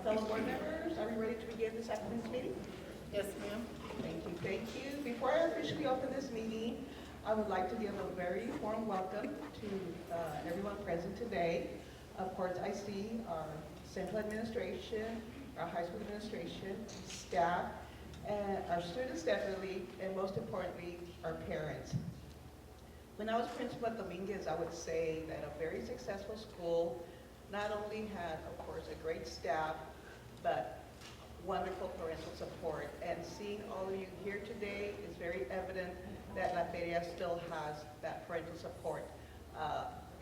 Fellow board members, are we ready to begin this afternoon's meeting? Yes, ma'am. Thank you, thank you. Before I officially open this meeting, I would like to give a very warm welcome to everyone present today. Of course, I see our central administration, our high school administration, staff, and our students definitely, and most importantly, our parents. When I was principal at Dominguez, I would say that a very successful school not only had, of course, a great staff, but wonderful parental support. And seeing all of you here today is very evident that La Feria still has that parental support.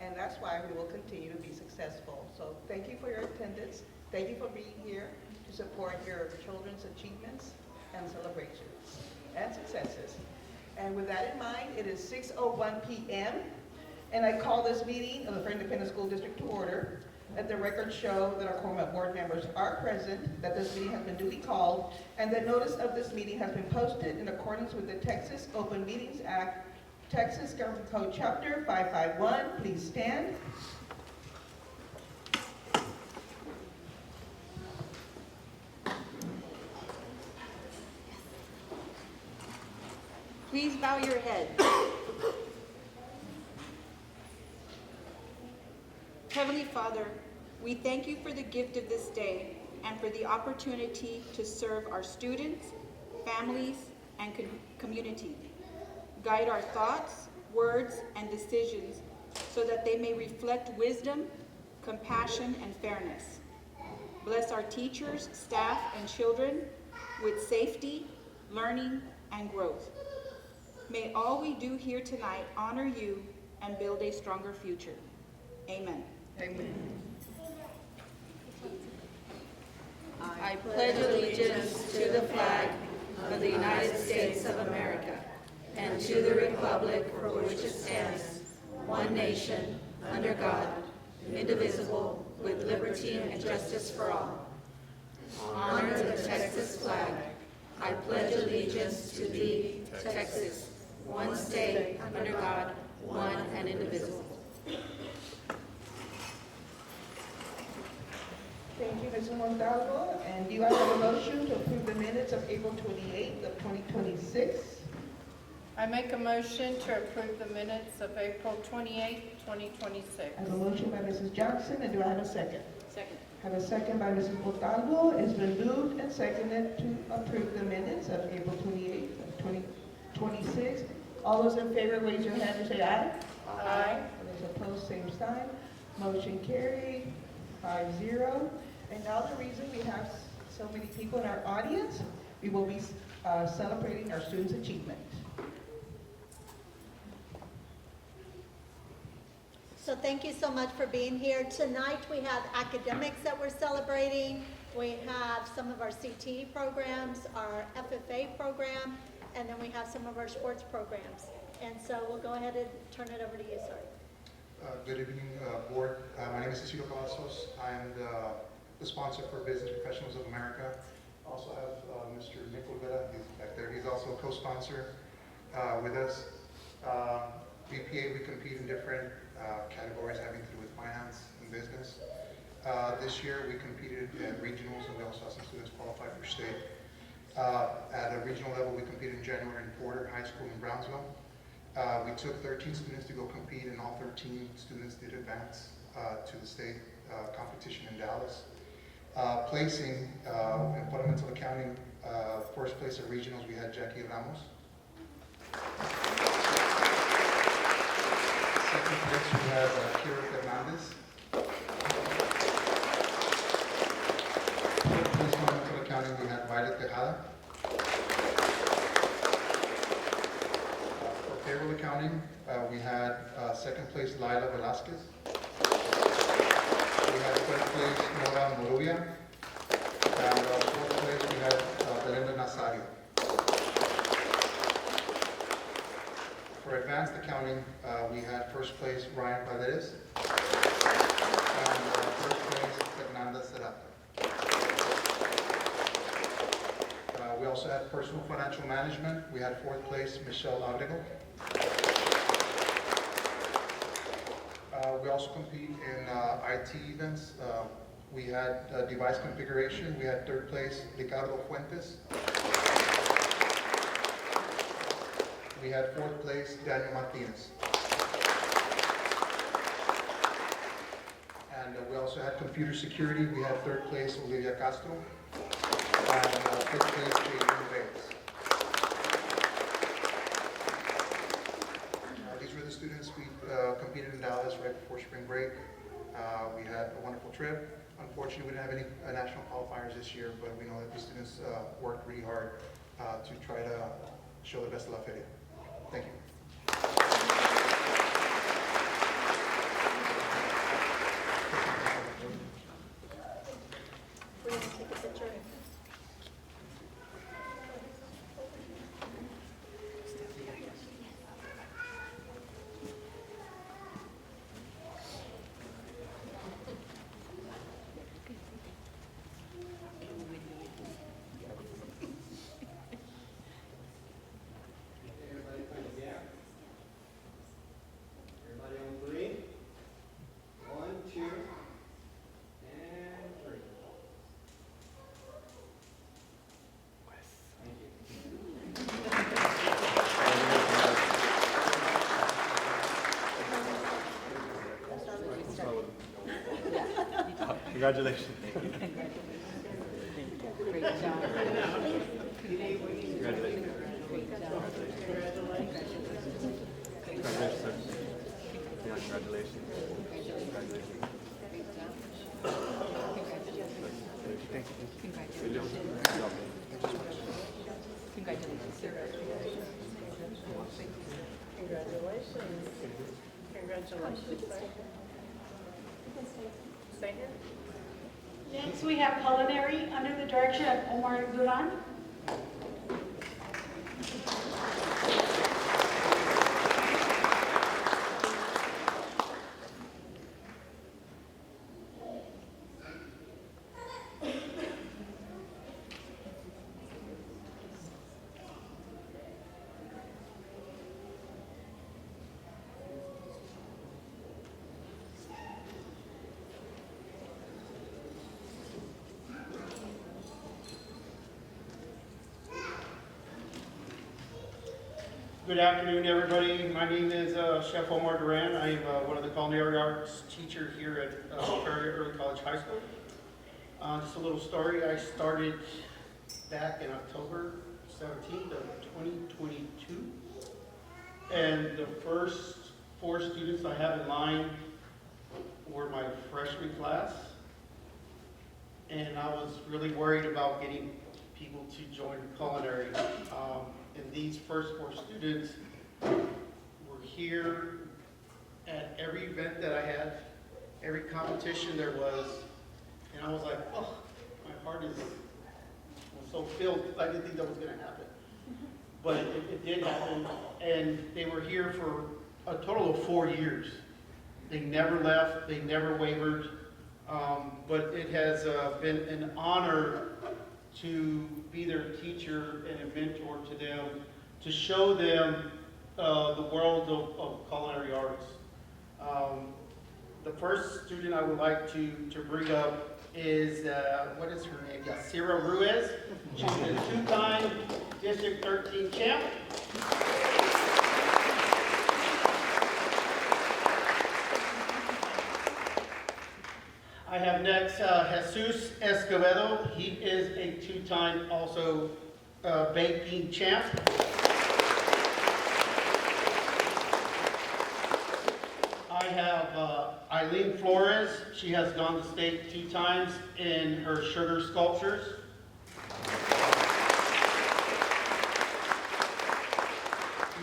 And that's why we will continue to be successful. So thank you for your attendance. Thank you for being here to support your children's achievements and celebrations and successes. And with that in mind, it is 6:01 p.m. and I call this meeting of the Fresno Independent School District to order. Let the record show that our quorum of board members are present, that this meeting has been duly called, and that notice of this meeting has been posted in accordance with the Texas Open Meetings Act, Texas Government Code Chapter 551. Please stand. Please bow your head. Heavenly Father, we thank you for the gift of this day and for the opportunity to serve our students, families, and community. Guide our thoughts, words, and decisions so that they may reflect wisdom, compassion, and fairness. Bless our teachers, staff, and children with safety, learning, and growth. May all we do here tonight honor you and build a stronger future. Amen. Amen. I pledge allegiance to the flag of the United States of America and to the republic for which it stands, one nation, under God, indivisible, with liberty and justice for all. Honor the Texas flag. I pledge allegiance to thee, Texas, one state, under God, one and indivisible. Thank you, Mrs. Montalvo. And do you have a motion to approve the minutes of April 28th of 2026? I make a motion to approve the minutes of April 28, 2026. I have a motion by Mrs. Johnson, and do I have a second? Second. I have a second by Mrs. Montalvo. It's been moved and seconded to approve the minutes of April 28th of 2026. All those in favor, raise your hand and say aye. Aye. Those opposed, same sign. Motion carried, 5-0. And now the reason we have so many people in our audience, we will be celebrating our students' achievement. So thank you so much for being here. Tonight we have academics that we're celebrating. We have some of our CTE programs, our FFA program, and then we have some of our sports programs. And so we'll go ahead and turn it over to you, sir. Good evening, board. My name is Cecilio Cavazos. I am the sponsor for Business Professionals of America. I also have Mr. Nick Olvera, he's back there. He's also a co-sponsor with us. BPA, we compete in different categories having to do with finance and business. This year we competed at regionals, and we also had some students qualify for state. At a regional level, we competed in January in Porter High School in Brownsville. We took 13 students to go compete, and all 13 students did advance to the state competition in Dallas. Placing in fundamental accounting, first place at regionals, we had Jackie Ramos. Second place, we had Kira Fernandez. Third place, fundamental accounting, we had Violet Tejada. Payroll accounting, we had second place Laila Velasquez. We had third place Nora Moruya. And fourth place we had Belinda Nazario. For advanced accounting, we had first place Ryan Paredes. And first place Fernanda Serrata. We also had personal financial management. We had fourth place Michelle Abrego. We also compete in IT events. We had device configuration. We had third place, Ricardo Fuentes. We had fourth place, Daniel Martinez. And we also had computer security. We had third place, Olivia Castro. And fifth place, Adrian Reyes. These were the students we competed in Dallas right before spring break. We had a wonderful trip. Unfortunately, we didn't have any national qualifiers this year, but we know that the students worked really hard to try to show the best of La Feria. Thank you. We're going to take a picture. Everybody on three? 1, 2, and 3. Thank you. Congratulations. Great job. Congratulations. Congratulations, sir. Yeah, congratulations. Congratulations. Thank you. Congratulations, sir. Congratulations. Stay here. Next, we have culinary under the direction of Omar Duran. Good afternoon, everybody. My name is Chef Omar Duran. I am one of the culinary arts teachers here at Prairie Early College High School. Just a little story. I started back in October 17th of 2022. And the first 4 students I have in line were my freshman class. And I was really worried about getting people to join culinary. And these first 4 students were here at every event that I had, every competition there was, and I was like, oh, my heart was so filled. I didn't think that was going to happen. But it did happen, and they were here for a total of 4 years. They never left, they never wavered, but it has been an honor to be their teacher and a mentor to them, to show them the world of culinary arts. The first student I would like to bring up is, what is her name? Yasira Ruiz. She's a 2-time District 13 champ. I have next Jesus Escobedo. He is a 2-time also baking champ. I have Eileen Flores. She has gone to state 2 times in her sugar sculptures.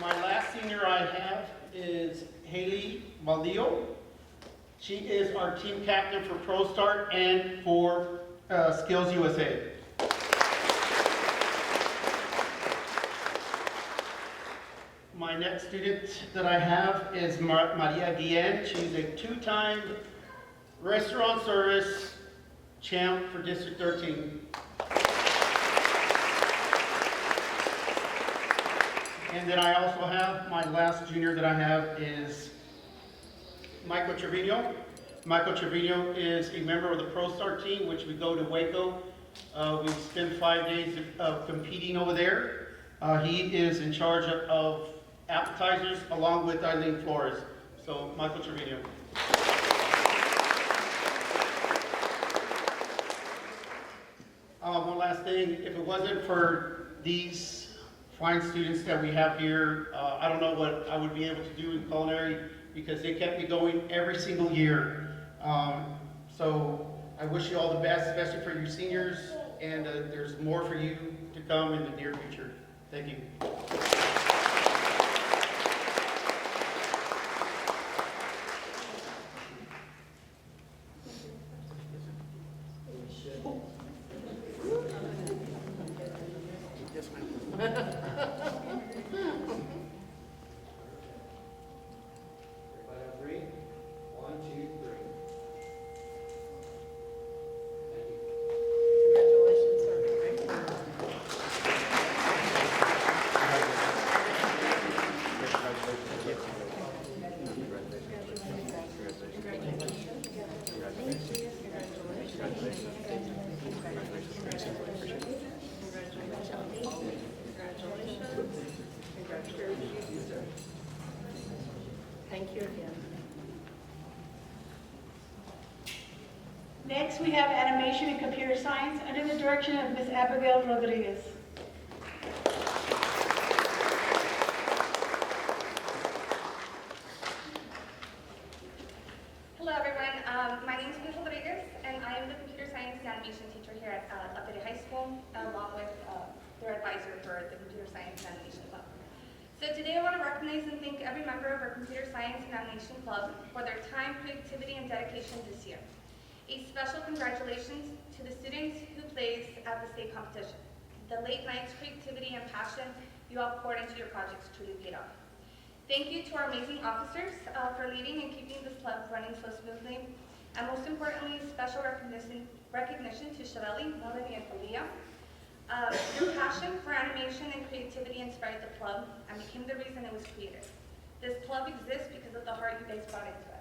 My last senior I have is Haley Valdillo. She is our team captain for ProStart and for Skills USA. My next student that I have is Maria Guillen. She's a 2-time restaurant service champ for District 13. And then I also have, my last junior that I have is Michael Trevino. Michael Trevino is a member of the Pro Star team, which we go to Waco. We spend 5 days competing over there. He is in charge of appetizers along with Eileen Flores. So, Michael Trevino. One last thing, if it wasn't for these fine students that we have here, I don't know what I would be able to do in culinary because they kept me going every single year. So I wish you all the best, especially for your seniors, and there's more for you to come in the near future. Thank you. Everybody on three? 1, 2, 3. Thank you. Thank you again. Next, we have animation and computer science under the direction of Ms. Abigail Rodriguez. Hello everyone, my name is Ms. Rodriguez and I am the computer science and animation teacher here at La Feria High School along with their advisor for the computer science and animation club. So today I want to recognize and thank every member of our computer science and animation club for their time, creativity, and dedication this year. A special congratulations to the students who placed at the state competition. The late nights, creativity, and passion you all poured into your projects truly paid off. Thank you to our amazing officers for leading and keeping this club running so smoothly. And most importantly, special recognition to Shirley, Melanie, and Aaliyah. Your passion for animation and creativity inspired the club and became the reason it was created. This club exists because of the heart you guys brought into it.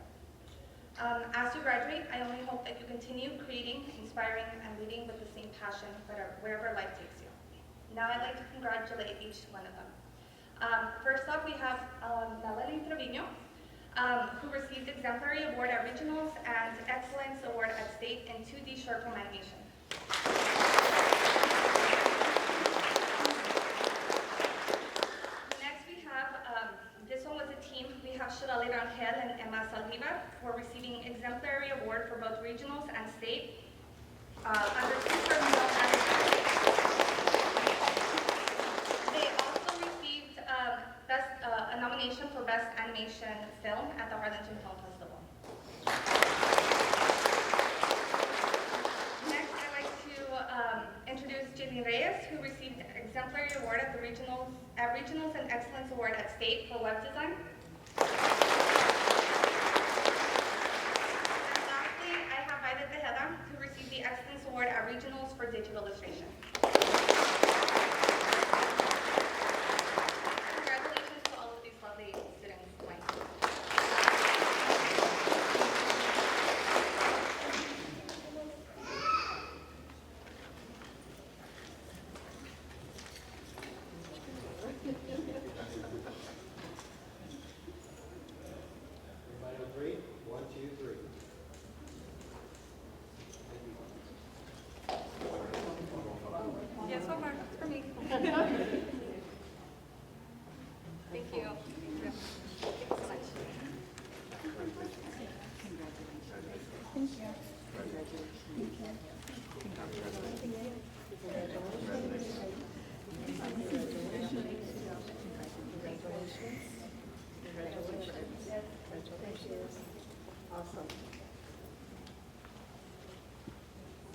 As you graduate, I only hope that you continue creating, inspiring, and leading with the same passion wherever life takes you. Now I'd like to congratulate each one of them. First up, we have Melanie Trevino, who received Exemplary Award at Regionals and Excellence Award at State in 2D short film animation. Next, we have, this one was a team. We have Shirley Rangel and Emma Saldivar for receiving Exemplary Award for both Regionals and State under 2 short film animation. They also received a nomination for Best Animation Film at the Harlingen Film Festival. Next, I'd like to introduce Jimmy Reyes, who received Exemplary Award at the Regionals and Excellence Award at State for Web Design. And lastly, I have Aida Tejeda, who received the Excellence Award at Regionals for Digital Illustration. Congratulations to all of these lovely students tonight. Everybody on three? 1, 2, 3. Yes, Omar, it's for me. Thank you. Thank you so much.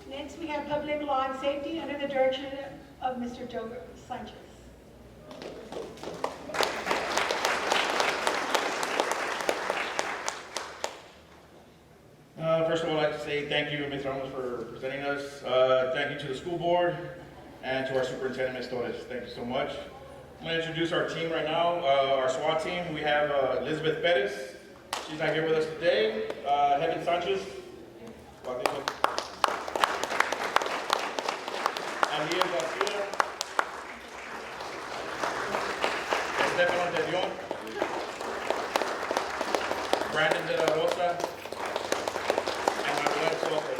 Next, we have public law and safety under the direction of Mr. Joe Sanchez. First of all, I'd like to say thank you, Ms. Ramos, for presenting us. Thank you to the school board and to our superintendent, Ms. Torres. Thank you so much. I'm going to introduce our team right now, our SWAT team. We have Elizabeth Perez. She's not here with us today. Helen Sanchez. Aliel Garcia. Estefano de Leon. Brandon de la Rosa. And Manuel Soto.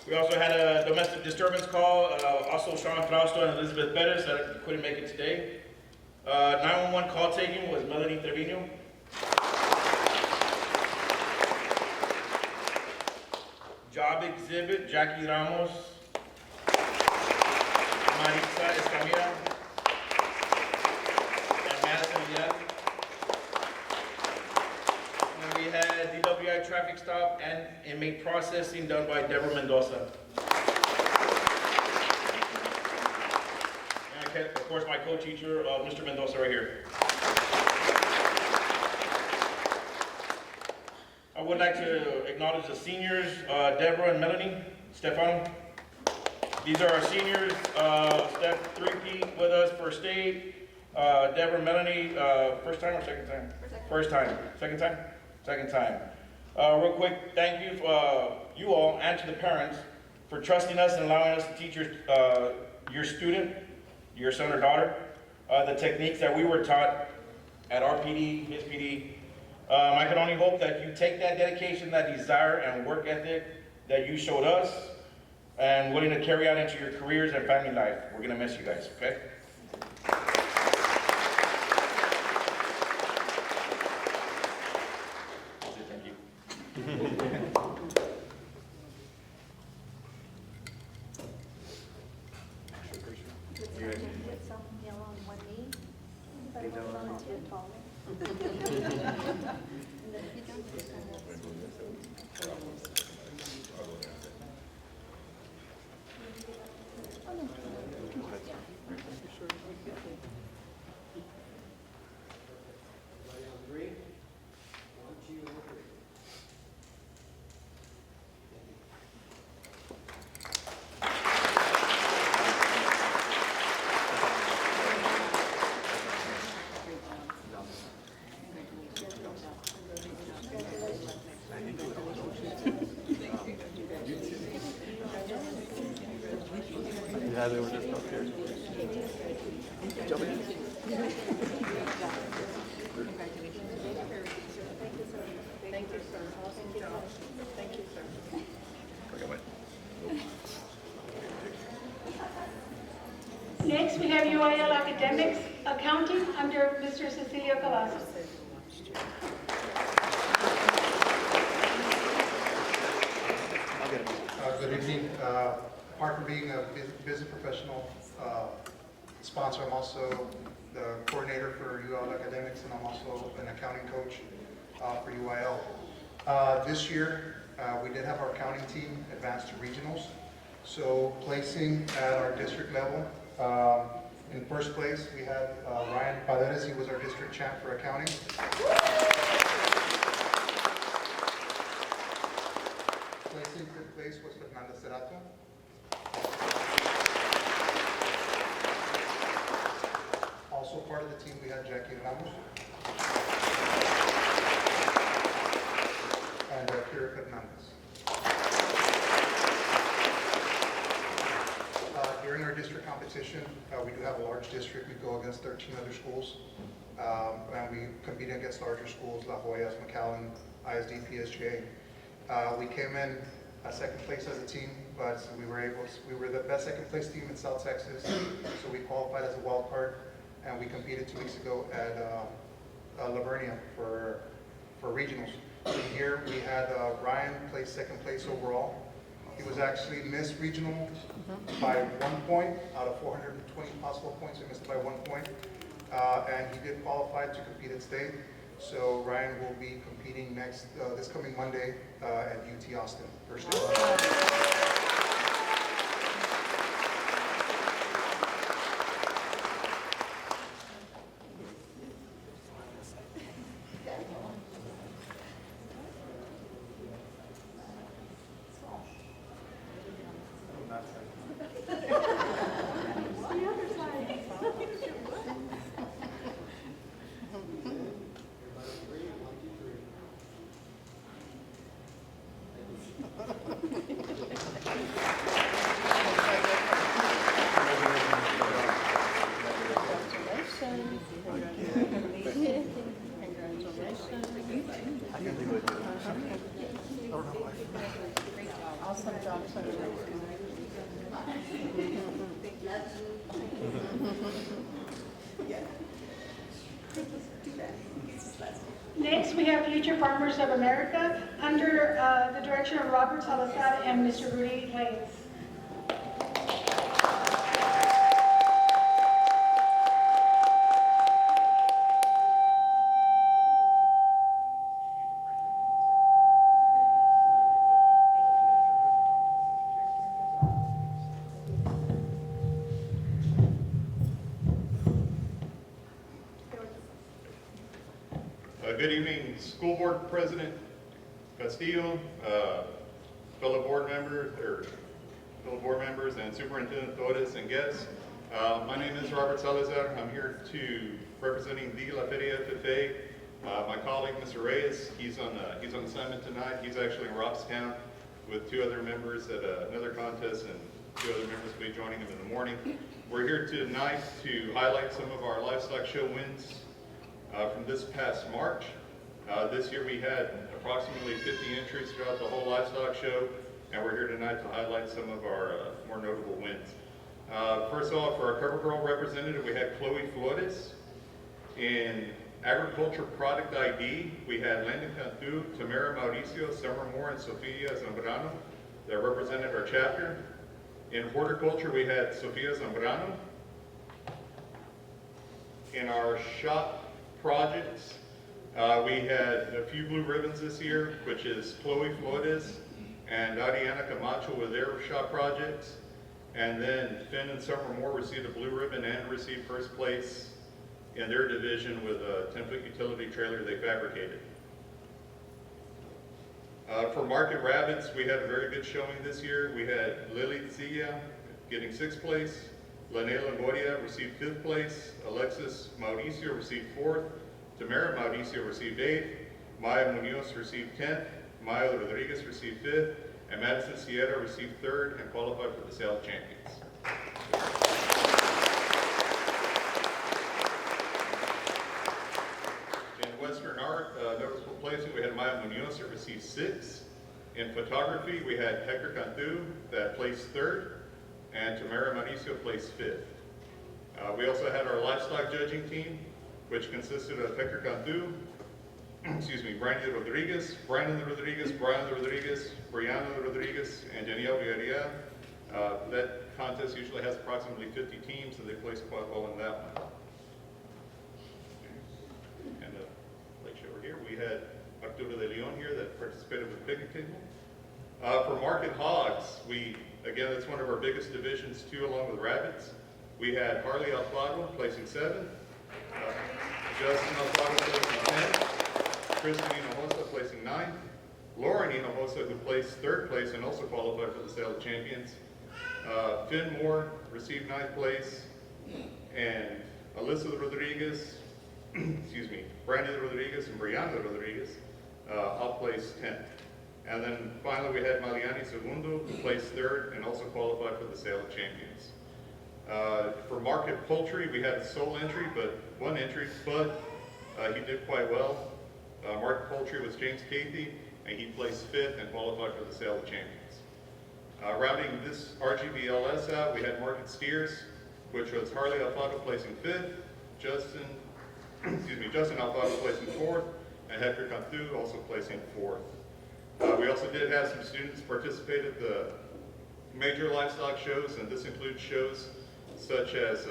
We also had a domestic disturbance call, also Sean Frausto and Elizabeth Perez that couldn't make it today. 911 call taking was Melanie Trevino. Job exhibit, Jackie Ramos. Marisa Escamilla. And Madison Villar. And we had DWI traffic stop and inmate processing done by Deborah Mendoza. And of course, my co-teacher, Mr. Mendoza, right here. I would like to acknowledge the seniors, Deborah and Melanie, Stefano. These are our seniors, Steph 3P with us for state, Deborah and Melanie, first time or second time? First time. Second time? Second time. Real quick, thank you you all and to the parents for trusting us and allowing us to teach your student, your son or daughter, the techniques that we were taught at our PD, his PD. I can only hope that you take that dedication, that desire and work ethic that you showed us and willing to carry out into your careers and family life. We're gonna miss you guys, okay? Thank you. Get some yellow on one knee. Everybody on three? 1, 2, and 3. Yeah, they were just up here. Jump in. Thank you, sir. Awesome job. Thank you, sir. Next, we have UIL Academics Accounting under Mr. Cecilio Cavazos. Good evening. Apart from being a business professional sponsor, I'm also the coordinator for UIL Academics, and I'm also an accounting coach for UIL. This year, we did have our accounting team advance to regionals. So placing at our district level, in first place, we had Ryan Paredes. He was our district champ for accounting. Placing fifth place was Fernanda Cerato. Also part of the team, we had Jackie Ramos and Kira Fernandez. During our district competition, we do have a large district. We go against 13 other schools, and we compete against larger schools, La Joya, McAllen, ISD, PSJ. We came in second place as a team, but we were the best second place team in South Texas, so we qualified as a wild card, and we competed 2 weeks ago at Lavernia for regionals. Here we had Ryan place second place overall. He was actually missed regional by 1 point out of 420 possible points. He missed it by 1 point, and he did qualify to compete at state. So Ryan will be competing this coming Monday at UT Austin. First Awesome job, Senator. Next, we have Future Farmers of America under the direction of Robert Salazar and Mr. Rudy Reyes. Good evening, School Board President Castillo, fellow board members and Superintendent Torres and guests. My name is Robert Salazar. I'm here representing the La Feria FFA. My colleague, Mr. Reyes, he's on assignment tonight. He's actually in Robstown with 2 other members at another contest, and 2 other members will be joining him in the morning. We're here tonight to highlight some of our livestock show wins from this past March. This year we had approximately 50 entries throughout the whole livestock show, and we're here tonight to highlight some of our more notable wins. First off, for our Cover Girl representative, we had Chloe Flores. In Agriculture Product ID, we had Landon Cantu, Tamara Mauricio, Summer Moore, and Sofia Zambrano that represented our chapter. In Horticulture, we had Sofia Zambrano. In our shop projects, we had a few blue ribbons this year, which is Chloe Flores and Ariana Camacho with their shop projects. And then Finn and Summer Moore received a blue ribbon and received first place in their division with a 10-foot utility trailer they fabricated. For Market Rabbits, we had a very good showing this year. We had Lily Zia getting 6th place, Lanela Longoria received 5th place, Alexis Mauricio received 4th, Tamara Mauricio received 8th, Maya Munoz received 10th, Maya Rodriguez received 5th, and Madison Sierra received 3rd and qualified for the Sale Champions. In Western Art, noticeable placing, we had Maya Munoz that received 6th. In photography, we had Hector Cantu that placed 3rd, and Tamara Mauricio placed 5th. We also had our livestock judging team, which consisted of Hector Cantu, Brandon Rodriguez, Brian Rodriguez, Brianna Rodriguez, and Danielle Villarreal. That contest usually has approximately 50 teams, and they placed quite well in that one. And like over here, we had Arturo de Leon here that participated with picnic table. For Market Hogs, again, that's one of our biggest divisions too, along with rabbits. We had Harley Alfaro placing 7th, Justin Alfaro placing 10th, Kristen Hinojosa placing 9th, Lauren Hinojosa who placed 3rd place and also qualified for the Sale of Champions. Finn Moore received 9th place, and Alyssa Rodriguez, Brandon Rodriguez and Brianna Rodriguez all placed 10th. And then finally we had Mariani Segundo who placed 3rd and also qualified for the Sale of Champions. For Market Poultry, we had a sole entry, but 1 entry, but he did quite well. Market Poultry was James Cathy, and he placed 5th and qualified for the Sale of Champions. Rounding this RGBLS out, we had Market Steers, which was Harley Alfaro placing 5th, Justin Alfaro placing 4th, and Hector Cantu also placing 4th. We also did have some students participate at the major livestock shows, and this includes shows such as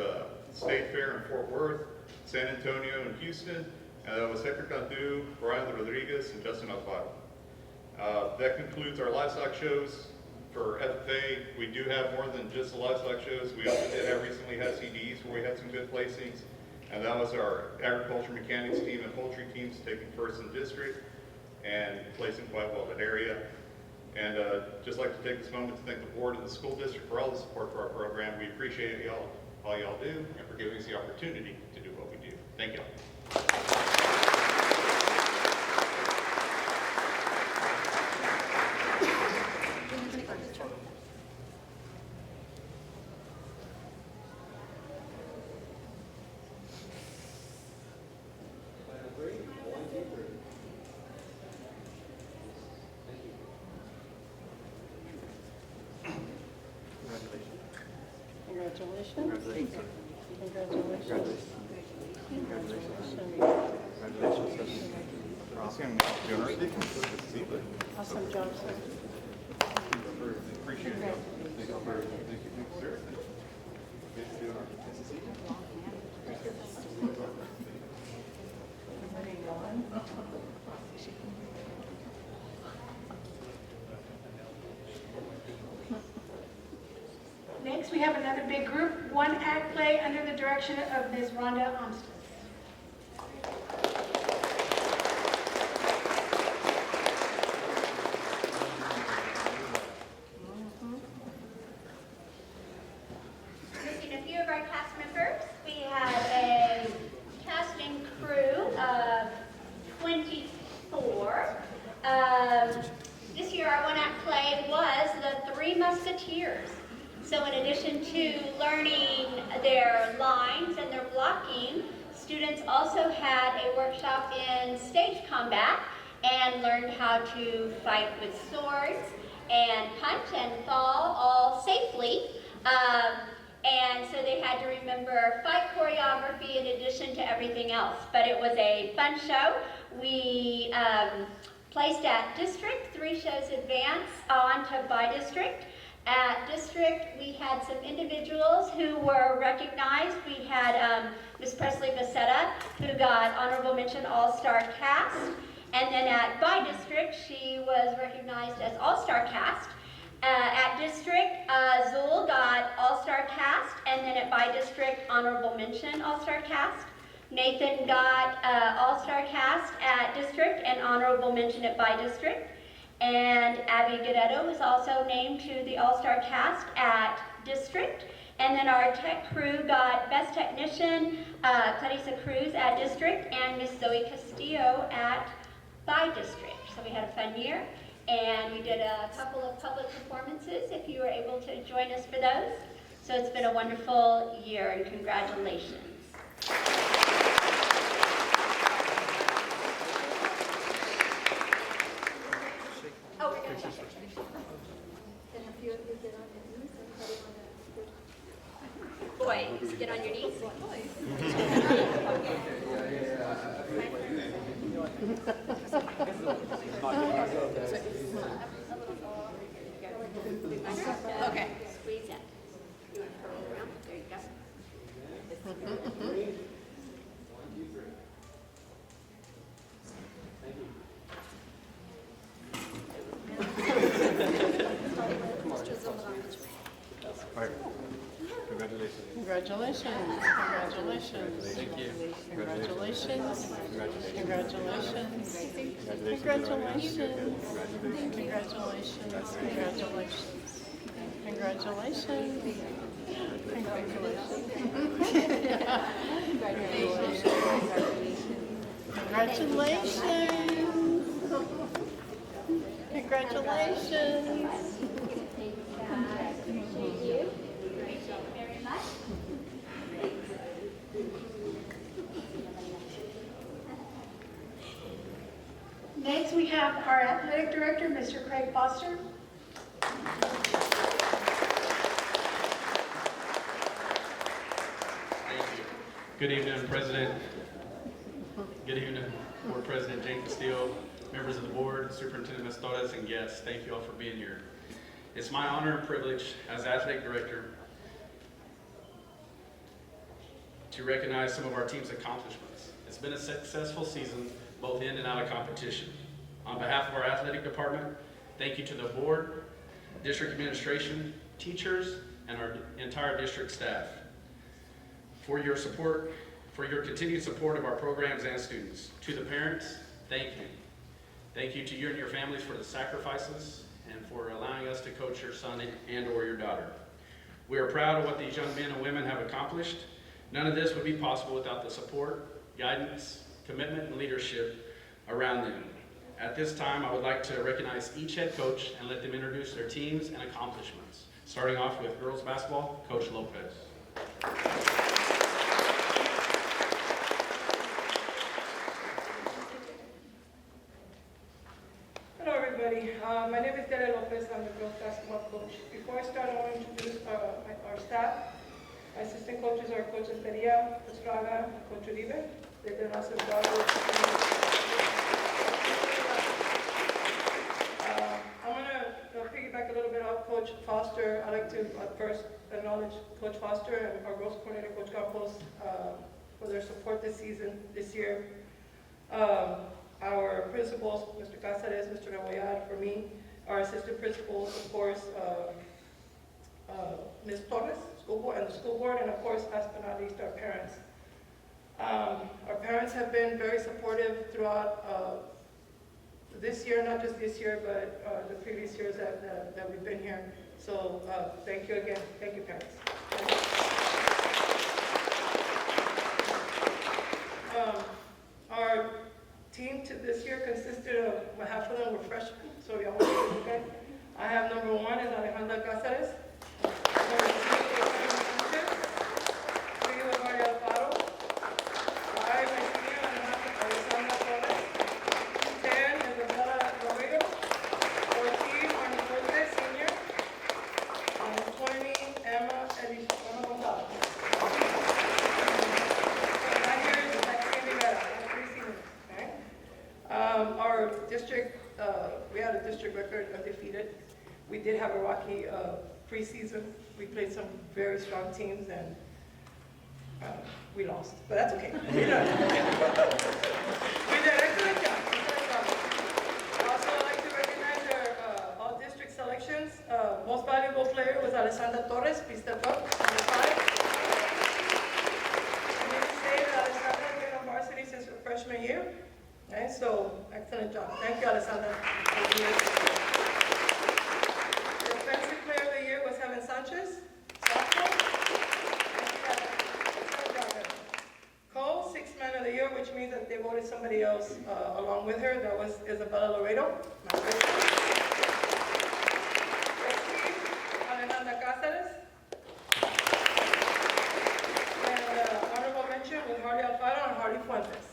State Fair in Fort Worth, San Antonio, and Houston, and that was Hector Cantu, Brian Rodriguez, and Justin Alfaro. That concludes our livestock shows. For FFA, we do have more than just the livestock shows. We also recently had CDs where we had some good placings, and that was our agriculture mechanics team and poultry teams taking first in district and placing quite well in that area. And just like to take this moment to thank the board and the school district for all the support for our program. We appreciate all y'all do, and for giving us the opportunity to do what we do. Thank y'all. Congratulations. Congratulations. Awesome job, sir. Appreciate it. Thank you, sir. Next, we have another big group, One Act Play under the direction of Ms. Rhonda Armstrong. Missing a few of our cast members. We have a cast and crew of 24. This year our One Act Play was the Three Musketeers. So in addition to learning their lines and their blocking, students also had a workshop in stage combat and learned how to fight with swords and punch and fall all safely. And so they had to remember fight choreography in addition to everything else. But it was a fun show. We placed at district, 3 shows advance on to by district. At district, we had some individuals who were recognized. We had Ms. Presley Becerra, who got honorable mention all-star cast. And then at by district, she was recognized as all-star cast. At district, Zool got all-star cast, and then at by district, honorable mention all-star cast. Nathan got all-star cast at district and honorable mention at by district. And Abby Guerrero was also named to the all-star cast at district. And then our tech crew got best technician, Clarissa Cruz at district, and Miss Zoe Castillo at by district. So we had a fun year. And we did a couple of public performances if you were able to join us for those. So it's been a wonderful year, and congratulations. Oh, we're going to check it. Can a few of you get on your knees and Boys, get on your knees. Okay. Squeeze in. You want to curl it around? There you go. Congratulations. Congratulations. Congratulations. Thank you. Congratulations. Congratulations. Congratulations. Congratulations. Congratulations. Congratulations. Congratulations. Thank you. Appreciate it very much. Next, we have our athletic director, Mr. Craig Foster. Thank you. Good evening, President. Good evening, Board President Jane Castillo, members of the board, Superintendent Ms. Torres, and guests. Thank you all for being here. It's my honor and privilege as athletic director to recognize some of our team's accomplishments. It's been a successful season, both in and out of competition. On behalf of our athletic department, thank you to the board, district administration, teachers, and our entire district staff for your support, for your continued support of our programs and students. To the parents, thank you. Thank you to you and your families for the sacrifices and for allowing us to coach your son and or your daughter. We are proud of what these young men and women have accomplished. None of this would be possible without the support, guidance, commitment, and leadership around them. At this time, I would like to recognize each head coach and let them introduce their teams and accomplishments. Starting off with girls basketball, Coach Lopez. Hello everybody, my name is Tere Lopez, I'm the girls basketball coach. Before I start, I want to introduce our staff. My assistant coaches are Coach Esteria, Estrada, Coach Uribe. They've done an awesome job. I'm going to piggyback a little bit off Coach Foster. I'd like to first acknowledge Coach Foster and our girls coordinator, Coach Campos, for their support this year. Our principals, Mr. Cáceres, Mr. Naboyad, for me, our assistant principals, of course, Ms. Torres, school board, and the school board, and of course, last but not least, our parents. Our parents have been very supportive throughout this year, not just this year, but the previous years that we've been here. So thank you again. Thank you, parents. Our team this year consisted of, half of them were freshmen, so y'all want to look at. I have number 1 is Alejandra Cáceres. Number 2 is Carmen Sanchez. 3 was Maria Alfaro. 5, my senior, Alessandra Torres. 10 is Isabella Rodrigo. 14, Marna Fuentes, senior. And 20, Emma Gonzalez. So 9 years is Maxine Rivera. I have 3 seniors. Okay? Our district, we had a district record undefeated. We did have a rocky preseason. We played some very strong teams and we lost, but that's okay. We did an excellent job. Also, I'd like to recognize our all district selections. Most valuable player was Alessandra Torres. Please step up. Number 5. I need to say that Alessandra has been on varsity since her freshman year. Okay, so excellent job. Thank you, Alessandra. Defensive player of the year was Helen Sanchez, sophomore. Excellent job, Helen. Cole, 6th man of the year, which means that they voted somebody else along with her. That was Isabella Laredo. Alejandra Cáceres. And honorable mention with Harley Alfaro and Harley Fuentes.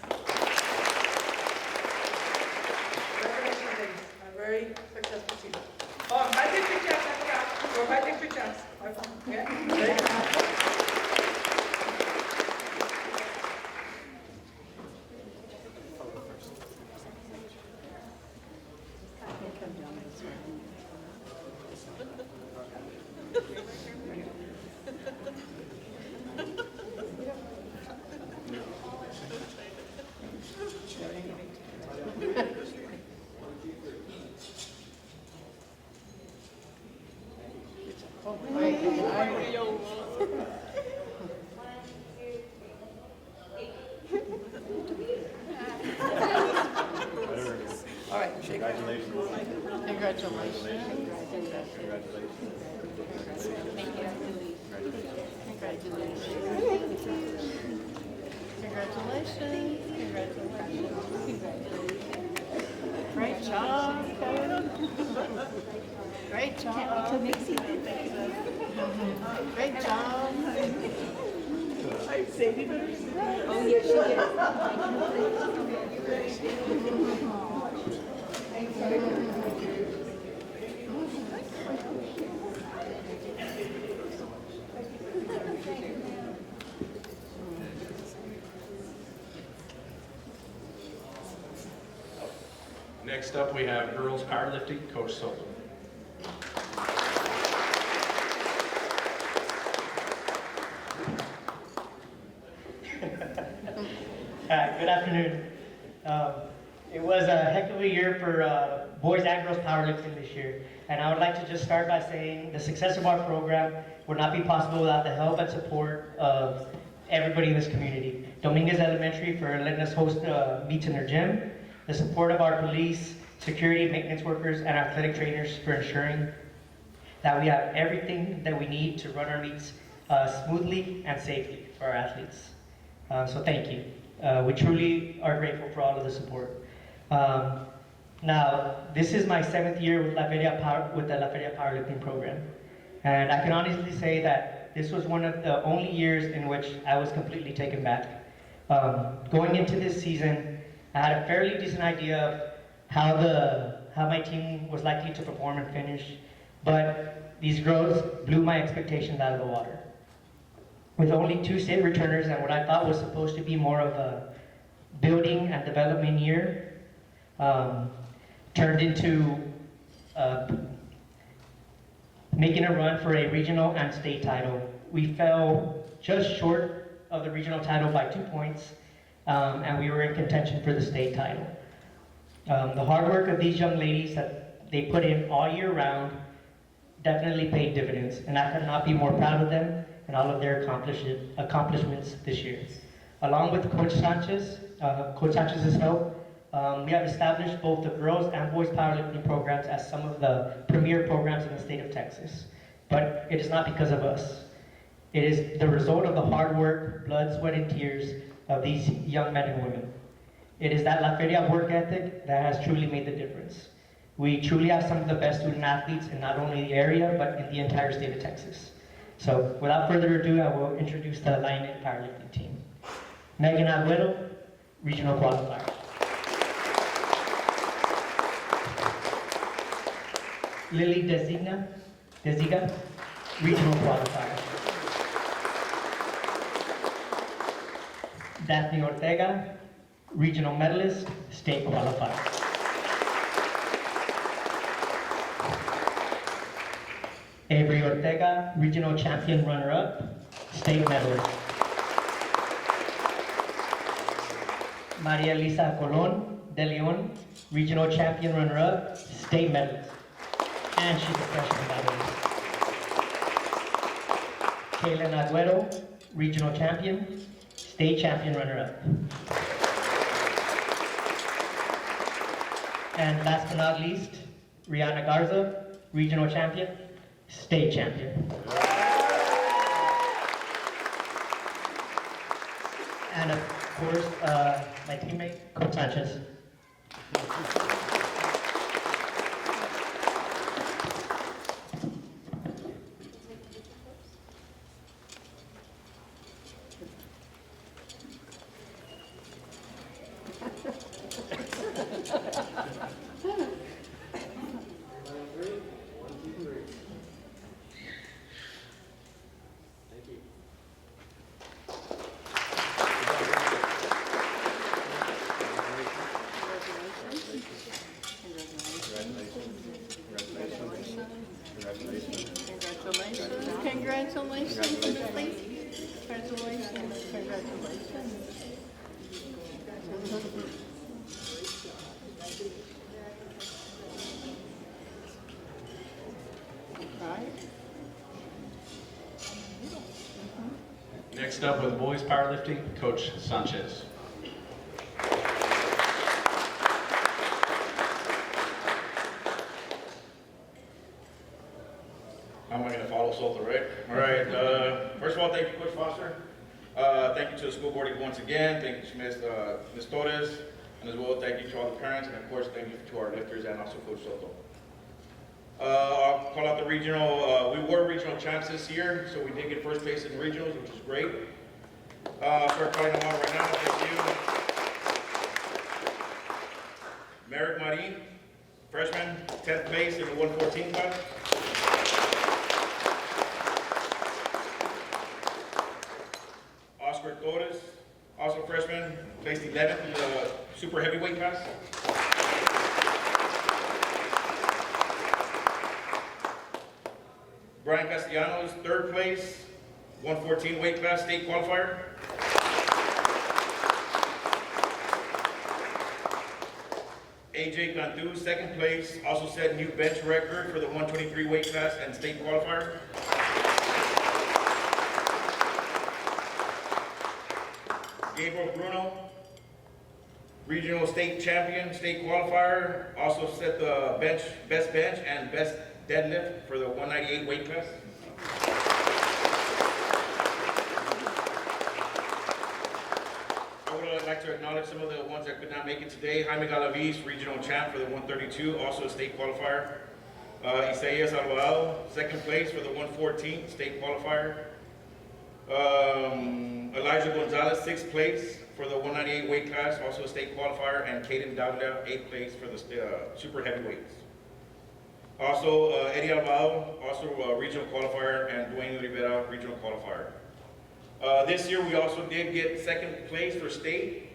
Congratulations, ladies. A very successful season. Oh, my district champs, I forgot. We're my district champs. Yeah? Very good. All right, congratulations. Congratulations. Great job, Kevin. Great job. Great job. I saved her. Oh, yes, Next up, we have girls powerlifting, Coach Soto. Good afternoon. It was a heck of a year for boys and girls powerlifting this year. And I would like to just start by saying the success of our program would not be possible without the help and support of everybody in this community. Dominguez Elementary for letting us host meets in their gym, the support of our police, security, maintenance workers, and athletic trainers for ensuring that we have everything that we need to run our meets smoothly and safely for our athletes. So thank you. We truly are grateful for all of the support. Now, this is my 7th year with the La Feria Powerlifting Program. And I can honestly say that this was one of the only years in which I was completely taken back. Going into this season, I had a fairly decent idea of how my team was likely to perform and finish, but these girls blew my expectations out of the water. with only 2 state returners and what I thought was supposed to be more of a building and development year, turned into making a run for a regional and state title. We fell just short of the regional title by 2 points, and we were in contention for the state title. The hard work of these young ladies that they put in all year round definitely paid dividends, and I could not be more proud of them and all of their accomplishments this year. Along with Coach Sanchez's help, we have established both the girls and boys powerlifting programs as some of the premier programs in the state of Texas. But it is not because of us. It is the result of the hard work, blood, sweat, and tears of these young men and women. It is that La Feria work ethic that has truly made the difference. We truly have some of the best student athletes in not only the area, but in the entire state of Texas. So without further ado, I will introduce the Lioness powerlifting team. Megan Agüero, regional qualifier. Lily Desiga, regional qualifier. Daphne Ortega, regional medalist, state qualifier. Avery Ortega, regional champion runner-up, state medalist. Maria Elisa Colon de Leon, regional champion runner-up, state medalist. And she's a freshman medalist. Kaylin Agüero, regional champion, state champion runner-up. And last but not least, Rihanna Garza, regional champion, state champion. And of course, my teammate, Coach Sanchez. Next up with boys powerlifting, Coach Sanchez. How am I going to follow Salter, right? All right. First of all, thank you, Coach Foster. Thank you to the school board once again. Thank you to Ms. Torres. And as well, thank you to all the parents. And of course, thank you to our lifters and also Coach Soto. I'll call out the regional. We were regional champs this year, so we did get first place in regionals, which is great. Start calling them out right now. Thank you. Merrick Marie, freshman, 10th place in the 114 class. Oscar Torres, also freshman, placed 11th in the super heavyweight class. Brian Castellanos, 3rd place, 114 weight class, state qualifier. AJ Cantu, 2nd place, also set new bench record for the 123 weight class and state qualifier. Gabriel Bruno, regional state champion, state qualifier, also set the best bench and best deadlift for the 198 weight class. I would like to acknowledge some of the ones that could not make it today. Jaime Galaviz, regional champ for the 132, also a state qualifier. Isaias Alvarado, 2nd place for the 114, state qualifier. Elijah Gonzalez, 6th place for the 198 weight class, also a state qualifier, and Caden Davila, 8th place for the super heavyweights. Also, Eddie Alvarado, also a regional qualifier, and Dwayne Rivera, regional qualifier. This year, we also did get second place for state.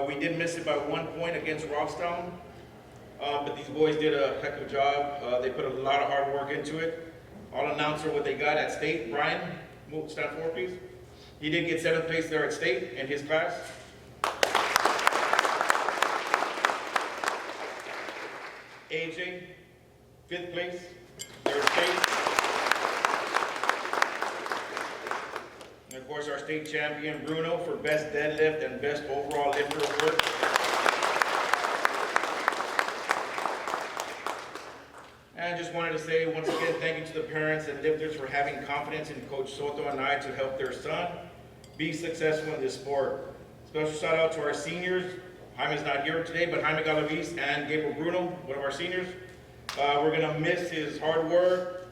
We did miss it by 1 point against Rostown, but these boys did a heck of a job. They put a lot of hard work into it. I'll announce what they got at state. Brian, stand forward, please. He did get 7th place there at state in his class. AJ, 5th place, there at state. And of course, our state champion, Bruno, for best deadlift and best overall lifter award. And I just wanted to say, once again, thank you to the parents and lifters for having confidence in Coach Soto and I to help their son be successful in this sport. Special shout out to our seniors. Jaime's not here today, but Jaime Galaviz and Gabriel Bruno, one of our seniors. We're gonna miss his hard work,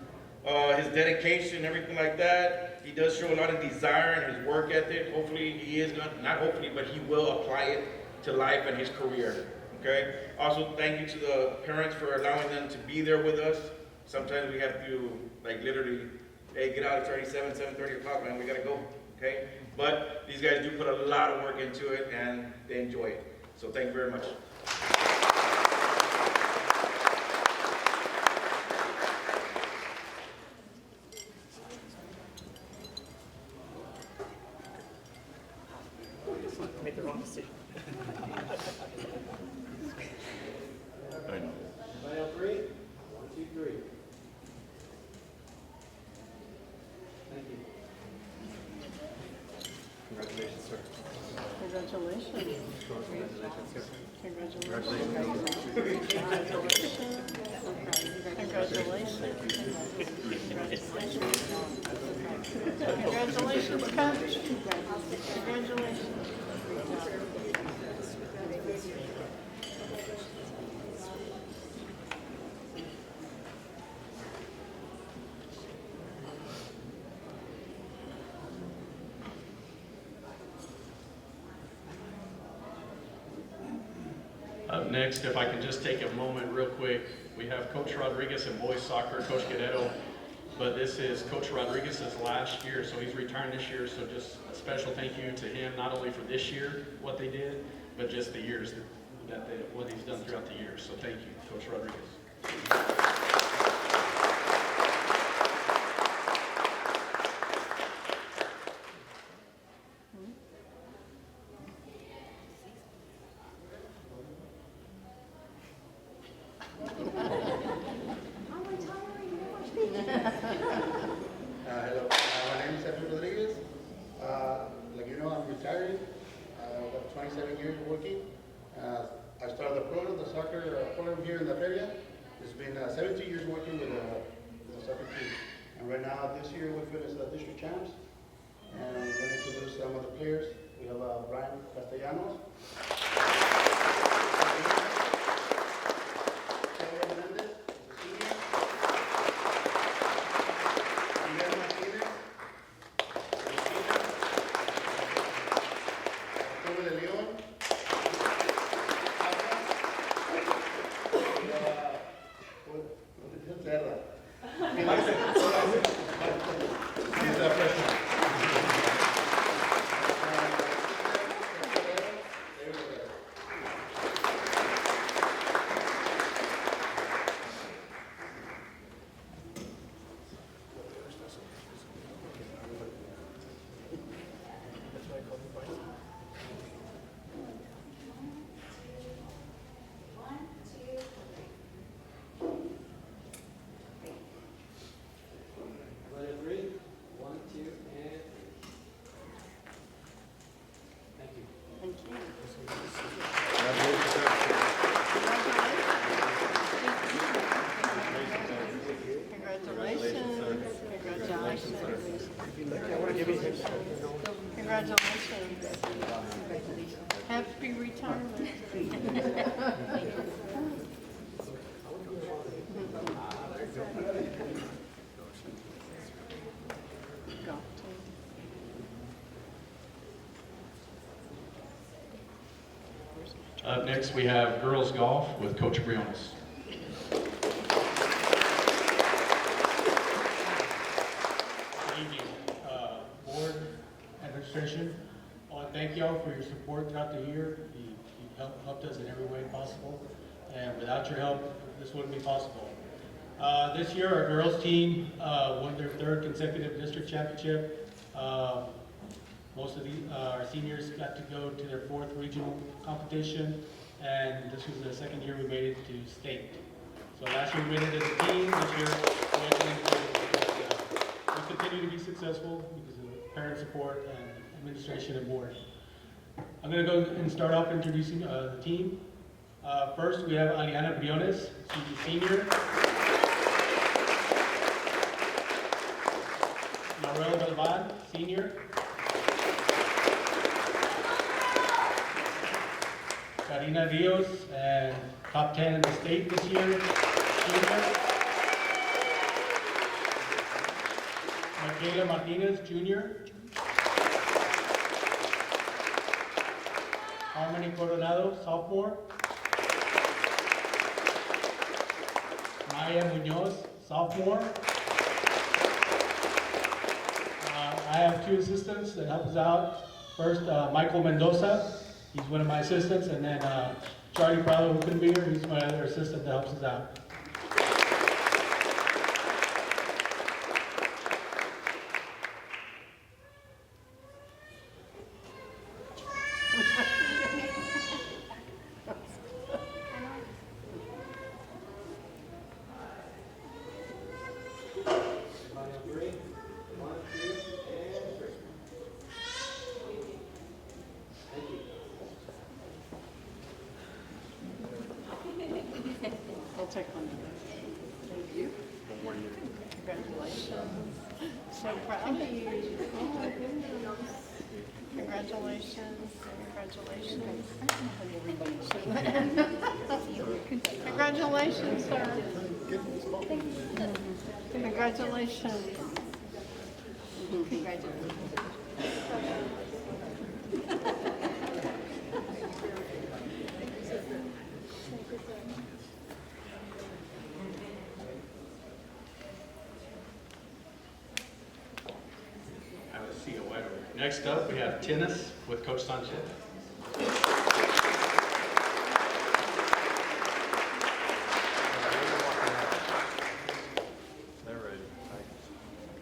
his dedication, everything like that. He does show a lot of desire in his work ethic. Hopefully he is gonna, not hopefully, but he will apply it to life and his career, okay? Also, thank you to the parents for allowing them to be there with us. Sometimes we have to, like, literally, hey, get out, it's already 7:30 o'clock, man, we gotta go, okay? But these guys do put a lot of work into it, and they enjoy it. So thank you very much. Made the wrong decision. I know. Everybody on three? 1, 2, 3. Thank you. Congratulations, sir. Congratulations. Congratulations, Coach. Congratulations. Up next, if I can just take a moment real quick, we have Coach Rodriguez in boys soccer, Coach Guerrero, but this is Coach Rodriguez's last year, so he's retiring this year, so just a special thank you to him, not only for this year, what they did, but just the years what he's done throughout the years. So thank you, Coach Rodriguez. Hello, my name is Sergio Rodriguez. Like you know, I'm retiring. I've got 27 years working. I started the program, the soccer program here in the area. It's been 17 years working with the soccer team. And right now, this year, we finished the district champs. And I'm going to introduce some of the players. We have Brian Castellanos. Congratulations. Happy retirement. Up next, we have girls golf with Coach Briones. Board, members celebration. I want to thank y'all for your support throughout the year. You've helped us in every way possible, and without your help, this wouldn't be possible. This year, our girls team won their 3rd consecutive district championship. Most of our seniors got to go to their 4th regional competition, and this was the 2nd year we made it to state. So last year we made it as a team. This year we continue to be successful because of parent support and administration and board. I'm going to go and start off introducing the team. First, we have Aliana Briones. She's a senior. Laurel Galvan, senior. Karina Rios, and top 10 in the state this year, junior. Michaela Martinez, junior. Harmony Coronado, sophomore. Maya Munoz, sophomore. I have 2 assistants that help us out. First, Michael Mendoza, he's one of my assistants, and then Charlie Prado, who couldn't be here, he's my other assistant that helps us out. I'll take one. Thank you. One more year. Congratulations. So proud of you. Oh my goodness. Congratulations. Congratulations. Congratulations, sir. Congratulations. Congratulations. Next up, we have tennis with Coach Sanchez. They're ready.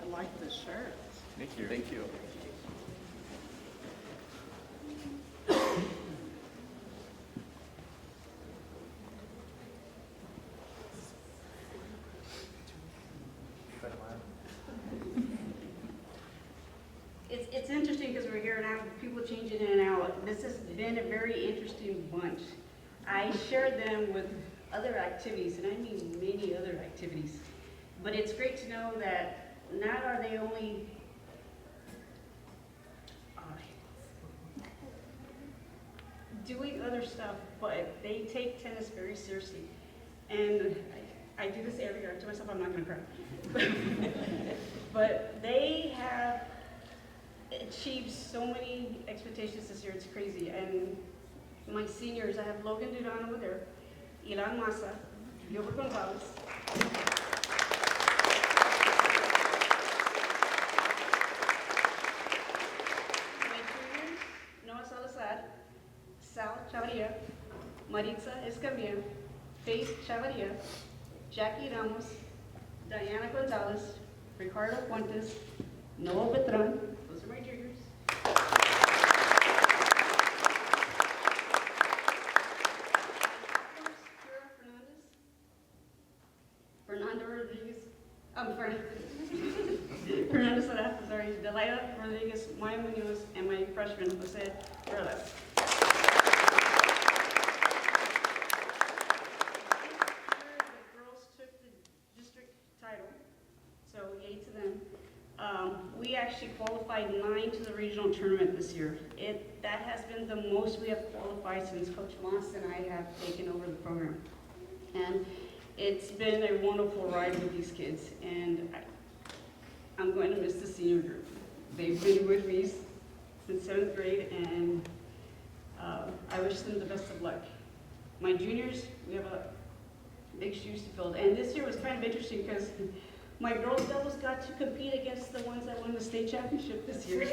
I like this shirt. Thank you. Thank you. It's interesting because we're here and have people changing in and out. This has been a very interesting bunch. I shared them with other activities, and I mean many other activities. But it's great to know that not are they only doing other stuff, but they take tennis very seriously. And I do this every year. I tell myself I'm not going to cry. But they have achieved so many expectations this year. It's crazy. And my seniors, I have Logan Duran over there, Ilan Massa, Gilbert Gonzalez. My juniors, Noah Salazar, Sal Chavarria, Maritza Escamilla, Faith Chavarria, Jackie Ramos, Diana Gonzalez, Ricardo Fuentes, Noah Betran. Those are my juniors. Fernando Rodriguez, Fernando Saraf, sorry, Delilah Rodriguez, Maya Munoz, and my freshman, Jose Perlas. The girls took the district title, so yay to them. We actually qualified 9 to the regional tournament this year. That has been the most we have qualified since Coach Moss and I have taken over the program. And it's been a wonderful ride with these kids, and I'm going to miss the senior group. They've been with me since 7th grade, and I wish them the best of luck. My juniors, we have a big shoes to fill, and this year was kind of interesting because my girls doubles got to compete against the ones that won the state championship this year.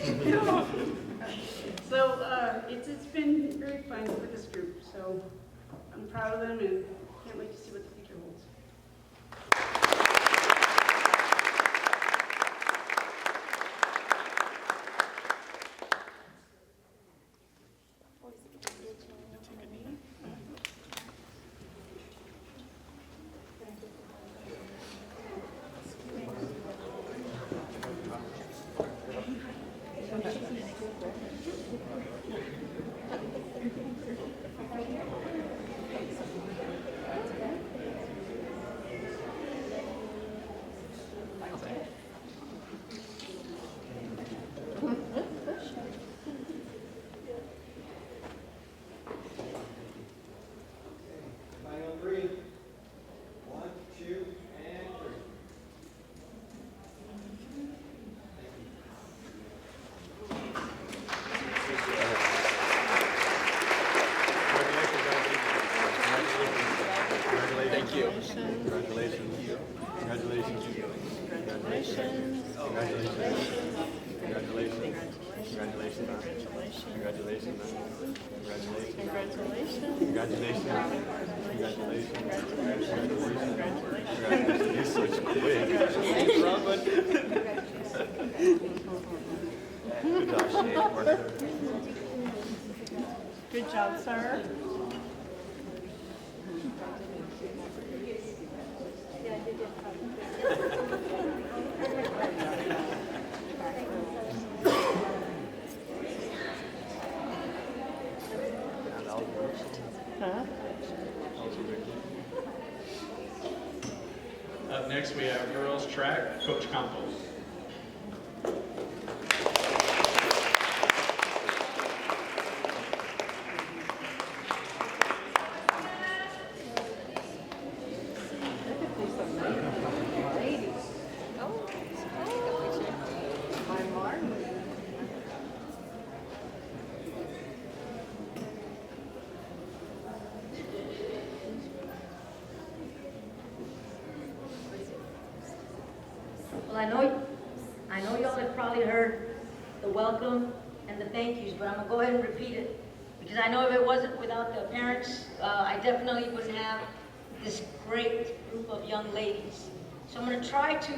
So it's been very fun with this group. So I'm proud of them and can't wait to see what the future holds. Final three. 1, 2, and 3. Thank you. Congratulations. Congratulations. Congratulations. Congratulations. Congratulations. Congratulations. Congratulations. Congratulations. Congratulations. Congratulations. You switched quick. Wrong one. Good job, Shane. Good job, sir. Huh? Up next, we have girls track, Coach Campos. Well, I know y'all have probably heard the welcome and the thank yous, but I'm gonna go ahead and repeat it. Because I know if it wasn't without the parents, I definitely wouldn't have this great group of young ladies. So I'm gonna try to,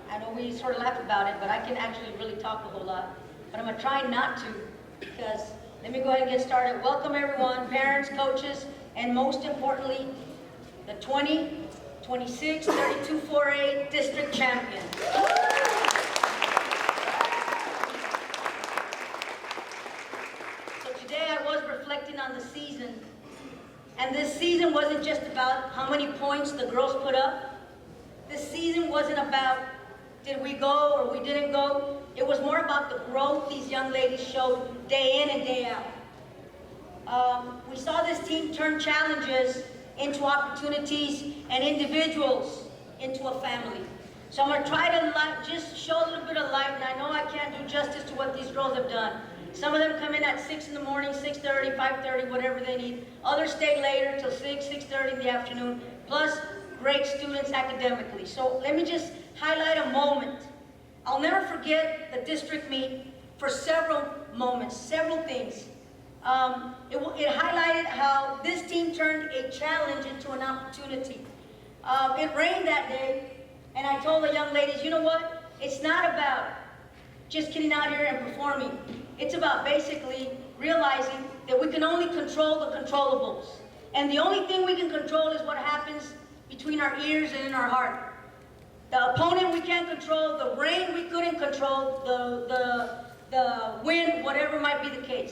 I know we sort of laugh about it, but I can actually really talk a whole lot. But I'm gonna try not to, because let me go ahead and get started. Welcome everyone, parents, coaches, and most importantly, the 2026-32-4A district champion. So today I was reflecting on the season, and this season wasn't just about how many points the girls put up. This season wasn't about did we go or we didn't go. It was more about the growth these young ladies showed day in and day out. We saw this team turn challenges into opportunities and individuals into a family. So I'm gonna try to just show a little bit of light, and I know I can't do justice to what these girls have done. Some of them come in at 6 in the morning, 6:30, 5:30, whatever they need. Others stay later till 6, 6:30 in the afternoon, plus great students academically. So let me just highlight a moment. I'll never forget the district meet for several moments, several things. It highlighted how this team turned a challenge into an opportunity. It rained that day, and I told the young ladies, you know what? It's not about just getting out here and performing. It's about basically realizing that we can only control the controllables. And the only thing we can control is what happens between our ears and in our heart. The opponent we can't control, the rain we couldn't control, the wind, whatever might be the case.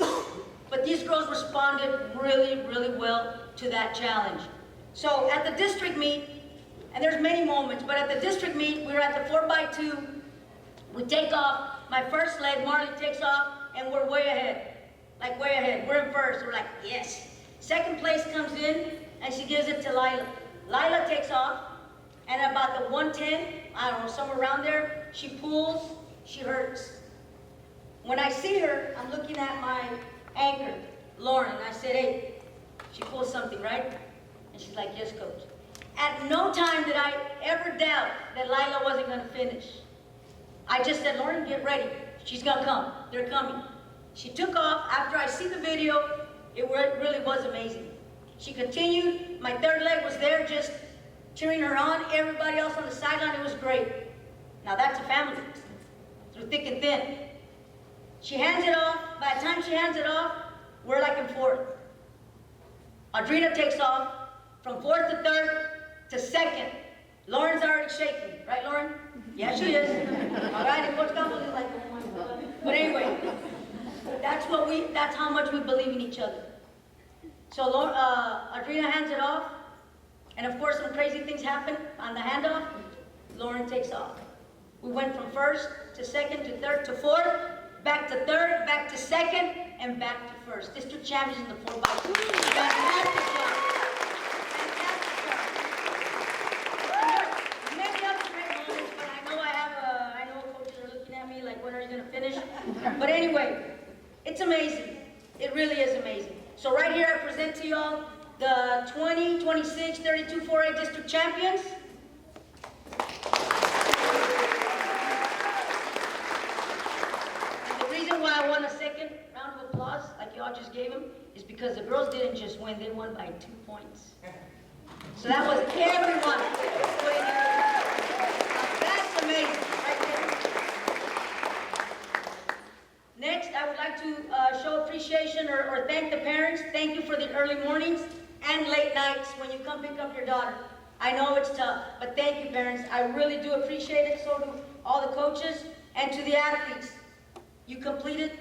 But these girls responded really, really well to that challenge. So at the district meet, and there's many moments, but at the district meet, we were at the 4x2. We take off, my first leg, Marley takes off, and we're way ahead. Like way ahead, we're in first, we're like, yes. Second place comes in, and she gives it to Lila. Lila takes off, and at about the 110, I don't know, somewhere around there, she pulls, she hurts. When I see her, I'm looking at my anchor, Lauren, and I said, hey, she pulled something, right? And she's like, yes, coach. At no time did I ever doubt that Lila wasn't going to finish. I just said, Lauren, get ready. She's going to come. They're coming. She took off. After I see the video, it really was amazing. She continued. My third leg was there just cheering her on. Everybody else on the sideline, it was great. Now that's a family, through thick and thin. She hands it off. By the time she hands it off, we're like in fourth. Audrina takes off from fourth to third to second. Lauren's already shaking, right, Lauren? Yeah, she is. All right, and Coach Campbell is like, oh my God. But anyway, that's how much we believe in each other. So Audrina hands it off, and of course some crazy things happen on the handoff. Lauren takes off. We went from first to second to third to fourth, back to third, back to second, and back to first. District champions in the 4x2. Fantastic job. Many other great moments, but I know coaches are looking at me like, when are you going to finish? But anyway, it's amazing. It really is amazing. So right here I present to y'all the 20, 26, 32, 4A district champions. Why I won a second round of applause, like y'all just gave them, is because the girls didn't just win, they won by 2 points. So that was everyone. That's amazing, right there. Next, I would like to show appreciation or thank the parents. Thank you for the early mornings and late nights when you come pick up your daughter. I know it's tough, but thank you, parents. I really do appreciate it. So do all the coaches and to the athletes. You competed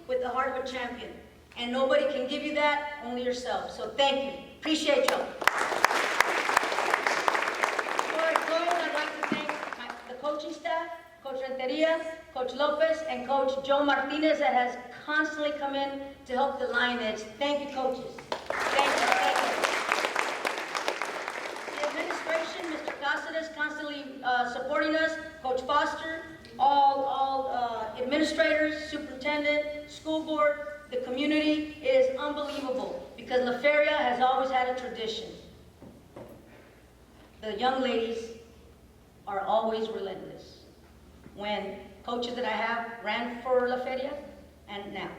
with the heart of a champion. And nobody can give you that, only yourself. So thank you. Appreciate y'all. Before I close, I'd like to thank the coaching staff, Coach Renteria, Coach Lopez, and Coach Joe Martinez that has constantly come in to help the Lionettes. Thank you, coaches. Thank you. Thank you. The administration, Mr. Cáceres, constantly supporting us, Coach Foster, all administrators, superintendent, school board, the community. It is unbelievable because La Feria has always had a tradition. The young ladies are always relentless. When coaches that I have ran for La Feria and now.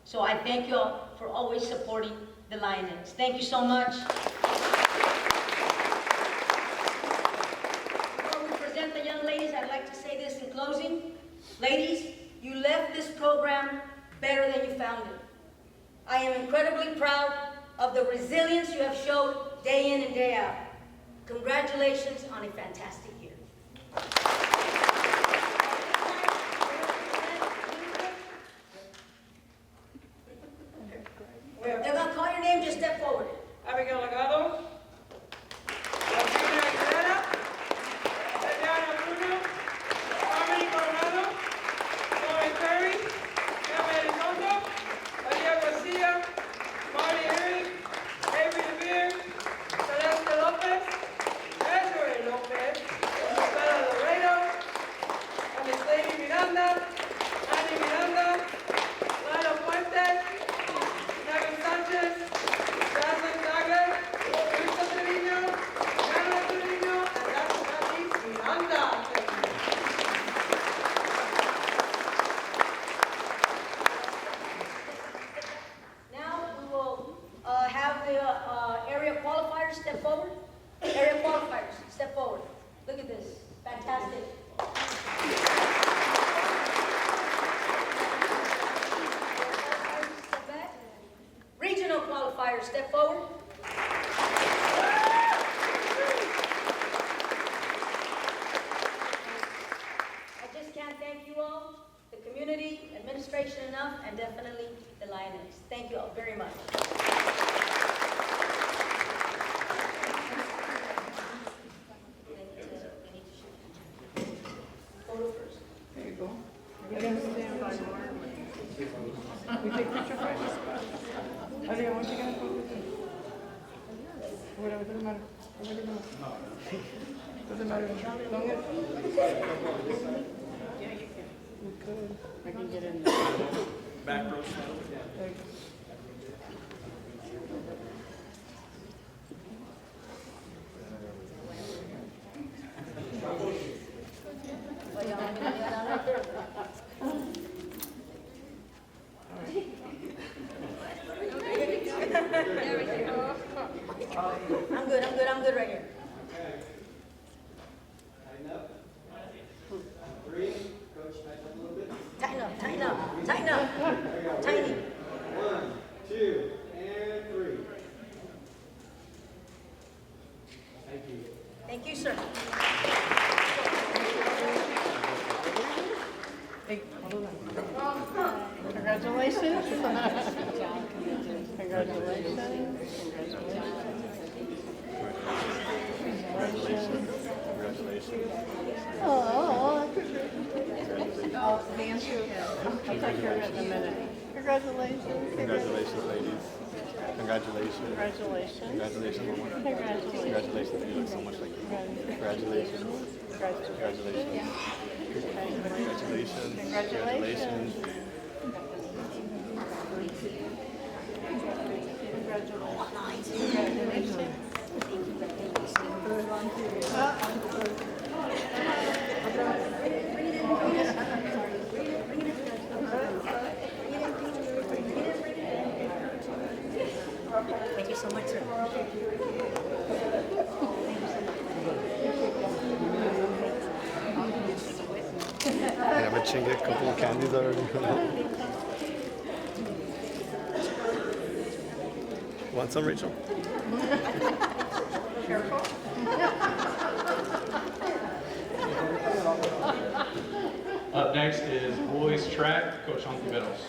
So I thank you all for always supporting the Lionettes. Thank you so much. The young ladies, I'd like to say this in closing. Ladies, you left this program better than you found it. I am incredibly proud of the resilience you have showed day in and day out. Congratulations on a fantastic year. They're going to call your name, just step forward. Abigail Legado. Step forward. I just can't thank you all, the community, administration enough, and definitely the Lionettes. Thank you all very much. Photo first. There you go. You're going to stand by Lauren. We take picture first. Adriana, what you going to put with it? Whatever, doesn't matter. Whatever you want. Doesn't matter. Long as... Yeah, you can. We could. I can get in there. Back row. There you go. Oh, the answer, I'll take care of it in a minute. Congratulations. Congratulations, ladies. Congratulations. Congratulations. Congratulations, Mama. Congratulations. Congratulations. You look so much like you. Congratulations. Congratulations. Congratulations. Congratulations. Thank you so much, sir. Yeah, but she get a couple of candies already. Want some, Rachel? Careful. Up next is boys track, Coach Ontiveros.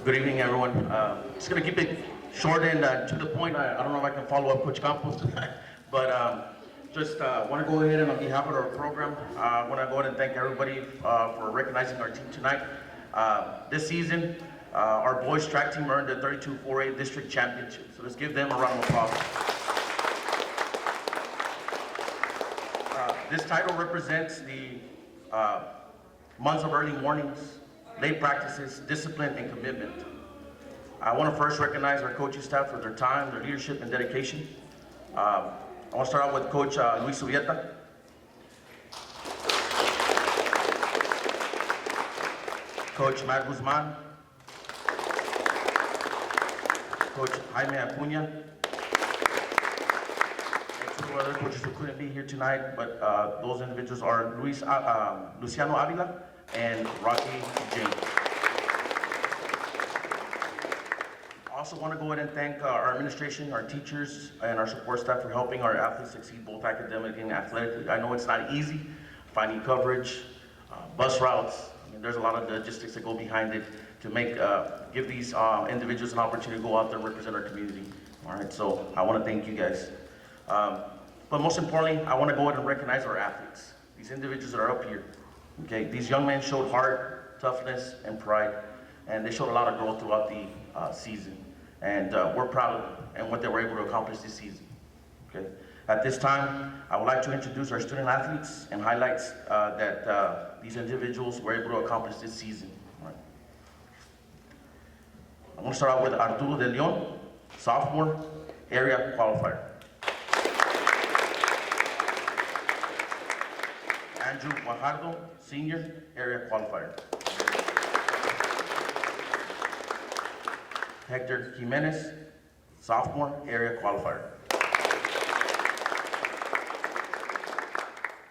Good evening, everyone. Just going to keep it short and to the point. I don't know if I can follow up Coach Campos, but just want to go ahead and on behalf of our program, I want to go ahead and thank everybody for recognizing our team tonight. This season, our boys track team earned the 32-4A district championship. So let's give them a round of applause. This title represents the months of early mornings, late practices, discipline, and commitment. I want to first recognize our coaching staff for their time, their leadership, and dedication. I want to start out with Coach Luis Ubieta. Coach Matt Guzman. Coach Jaime Acuña. And two other coaches who couldn't be here tonight, but those individuals are Luciano Avila and Rocky James. I also want to go ahead and thank our administration, our teachers, and our support staff for helping our athletes succeed both academically and athletically. I know it's not easy finding coverage, bus routes. I mean, there's a lot of logistics that go behind it to make give these individuals an opportunity to go out there and represent our community. All right, so I want to thank you guys. But most importantly, I want to go ahead and recognize our athletes, these individuals that are up here. Okay, these young men showed heart, toughness, and pride, and they showed a lot of growth throughout the season. And we're proud of them and what they were able to accomplish this season. Okay, at this time, I would like to introduce our student athletes and highlights that these individuals were able to accomplish this season. All right. I'm going to start out with Arturo De Leon, sophomore, area qualifier. Andrew Guajardo, senior, area qualifier. Hector Jimenez, sophomore, area qualifier.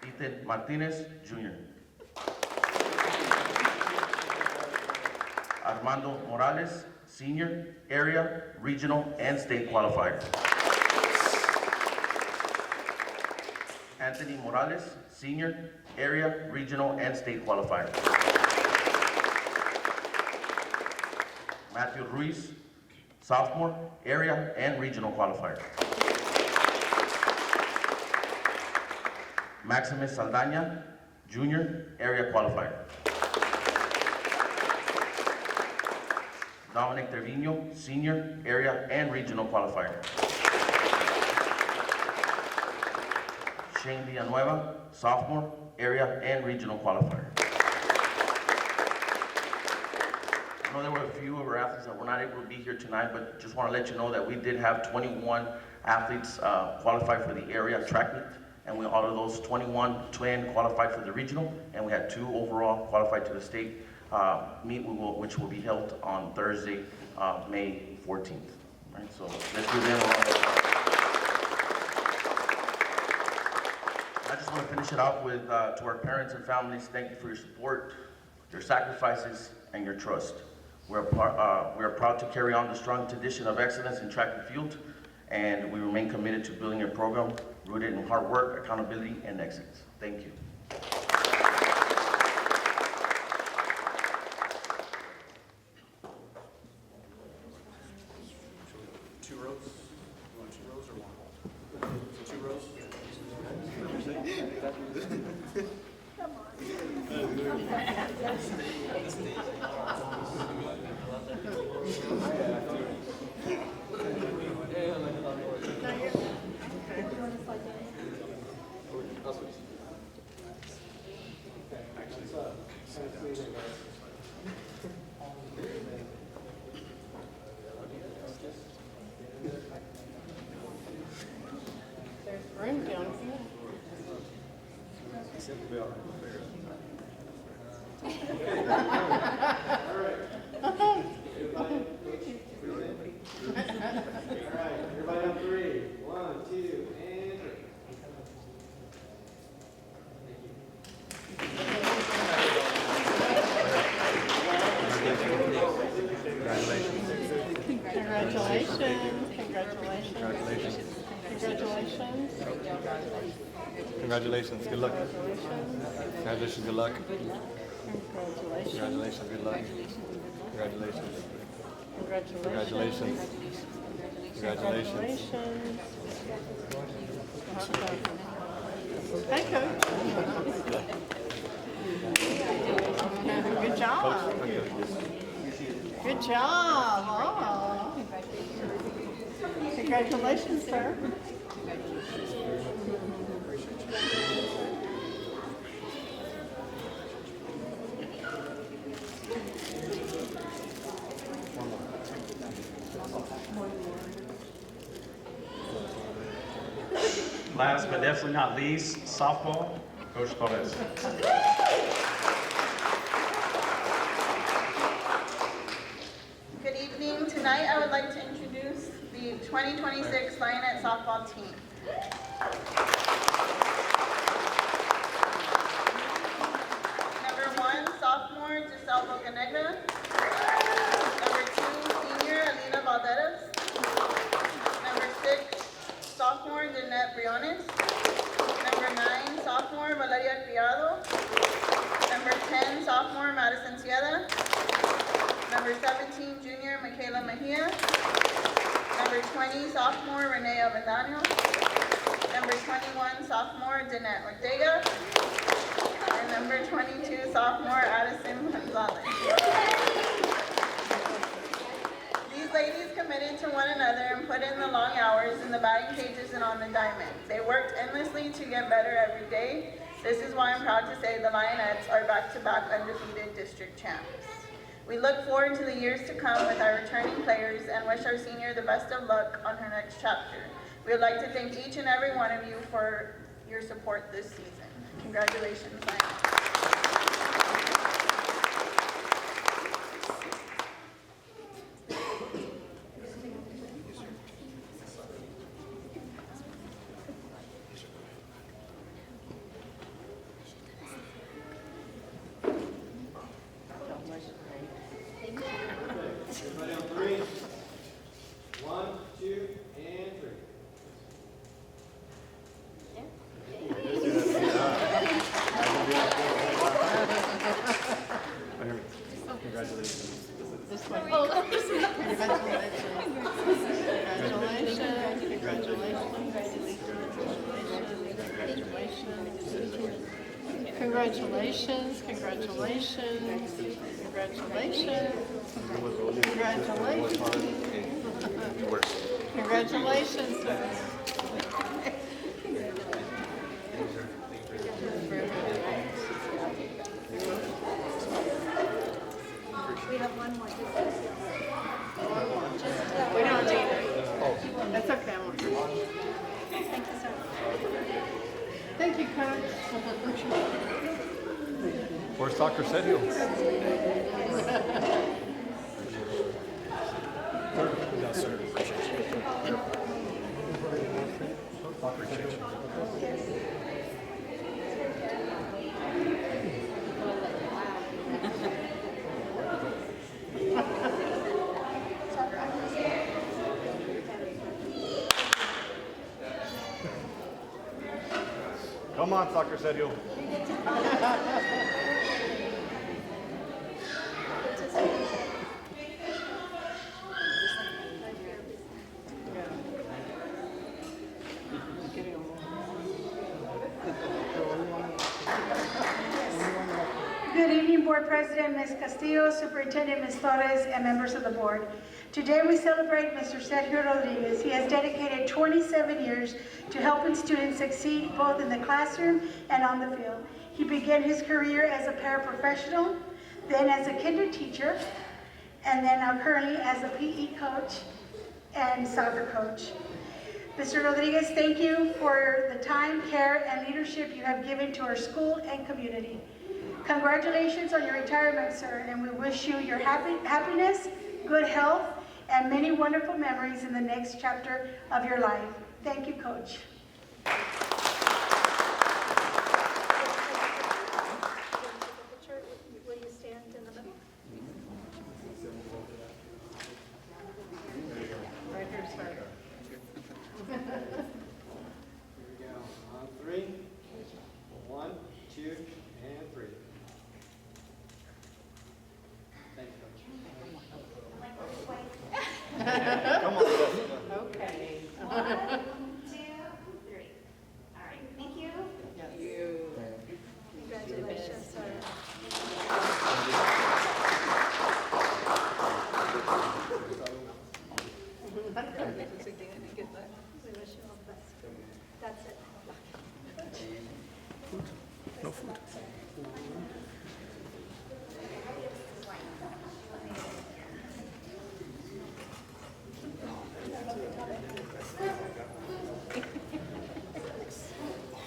Ethan Martinez, junior. Armando Morales, senior, area, regional, and state qualifier. Anthony Morales, senior, area, regional, and state qualifier. Matthew Ruiz, sophomore, area, and regional qualifier. Maximus Saldaña, junior, area qualifier. Dominic Trevino, senior, area, and regional qualifier. Shane Villanueva, sophomore, area, and regional qualifier. I know there were a few of our athletes that were not able to be here tonight, but just want to let you know that we did have 21 athletes qualify for the area track meet, and we out of those 21, 10 qualified for the regional, and we had 2 overall qualified to the state meet, which will be held on Thursday, May 14th. Right, so let's give them a round of applause. I just want to finish it off with, to our parents and families, thank you for your support, your sacrifices, and your trust. We are proud to carry on the strong tradition of excellence in track and field, and we remain committed to building a program rooted in hard work, accountability, and excellence. Thank you. Two rows? You want 2 rows or 1? 2 rows? There's room down here. Everybody on 3. 1, 2, and 3. Congratulations. Congratulations. Congratulations. Congratulations. Good luck. Congratulations. Good luck. Congratulations. Congratulations. Good luck. Congratulations. Congratulations. Congratulations. Hi, Coach. Good job. Good job. Oh. Congratulations, sir. Last but definitely not least, softball, Coach Torres. Good evening. Tonight I would like to introduce the 2026 Lionette softball team. Number 1, sophomore Giselle Bocanegra. Number 2, senior Alina Valderas. Number 6, sophomore Jeanette Briones. Number 9, sophomore Valeria Criado. Number 10, sophomore Madison Cieda. Number 17, junior Michaela Mejia. Number 20, sophomore Renee Avendaño. Number 21, sophomore Danette Ortega. And number 22, sophomore Addison Gonzalez. These ladies committed to one another and put in the long hours in the batting cages and on the diamond. They worked endlessly to get better every day. This is why I'm proud to say the Lionettes are back-to-back undefeated district champs. We look forward to the years to come with our returning players and wish our senior the best of luck on her next chapter. We would like to thank each and every one of you for your support this season. Congratulations, Lioness. Everybody on 3. 1, 2, and 3. Congratulations. This way. Congratulations. Congratulations. Congratulations. Congratulations. Congratulations, sir. We have one more. We don't need it. That's okay. Thank you, sir. Thank you, Coach. Where's Dr. Sergio? Yes, sir. Appreciate you. Come on, soccer Sergio. Good evening, Board President, Ms. Castillo, Superintendent, Ms. Torres, and members of the board. Today we celebrate Mr. Sergio Rodriguez. He has dedicated 27 years to helping students succeed both in the classroom and on the field. He began his career as a paraprofessional, then as a kinder teacher, and then now currently as a PE coach and soccer coach. Mr. Rodriguez, thank you for the time, care, and leadership you have given to our school and community. Congratulations on your retirement, sir, and we wish you your happiness, good health, and many wonderful memories in the next chapter of your life. Thank you, Coach. Will you stand in the middle? Right here, sir. Here we go. On 3. 1, 2, and 3. Thank you, Coach. Come on, Jessica. Okay. 1, 2, 3. All right, thank you. Congratulations, sir. We wish you all the best. That's it. No food.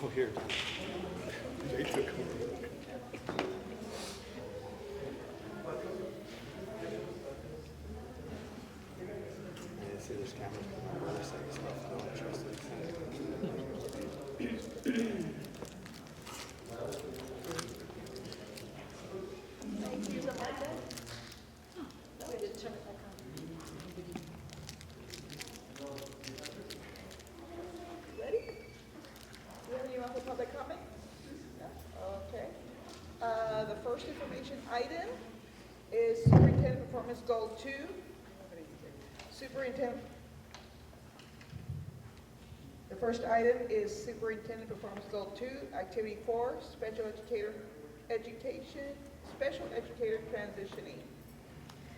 Oh, here. They took them. Yeah, see, there's cameras on the other side of stuff. I don't trust it. Thank you, Amanda. No, we didn't turn it back on. Ready? Do you have anyone for public comment? No? Okay. The first information item is Superintendent Performance Goal 2. Superintendent. The first item is Superintendent Performance Goal 2, Activity 4, Special Educator Transitioning.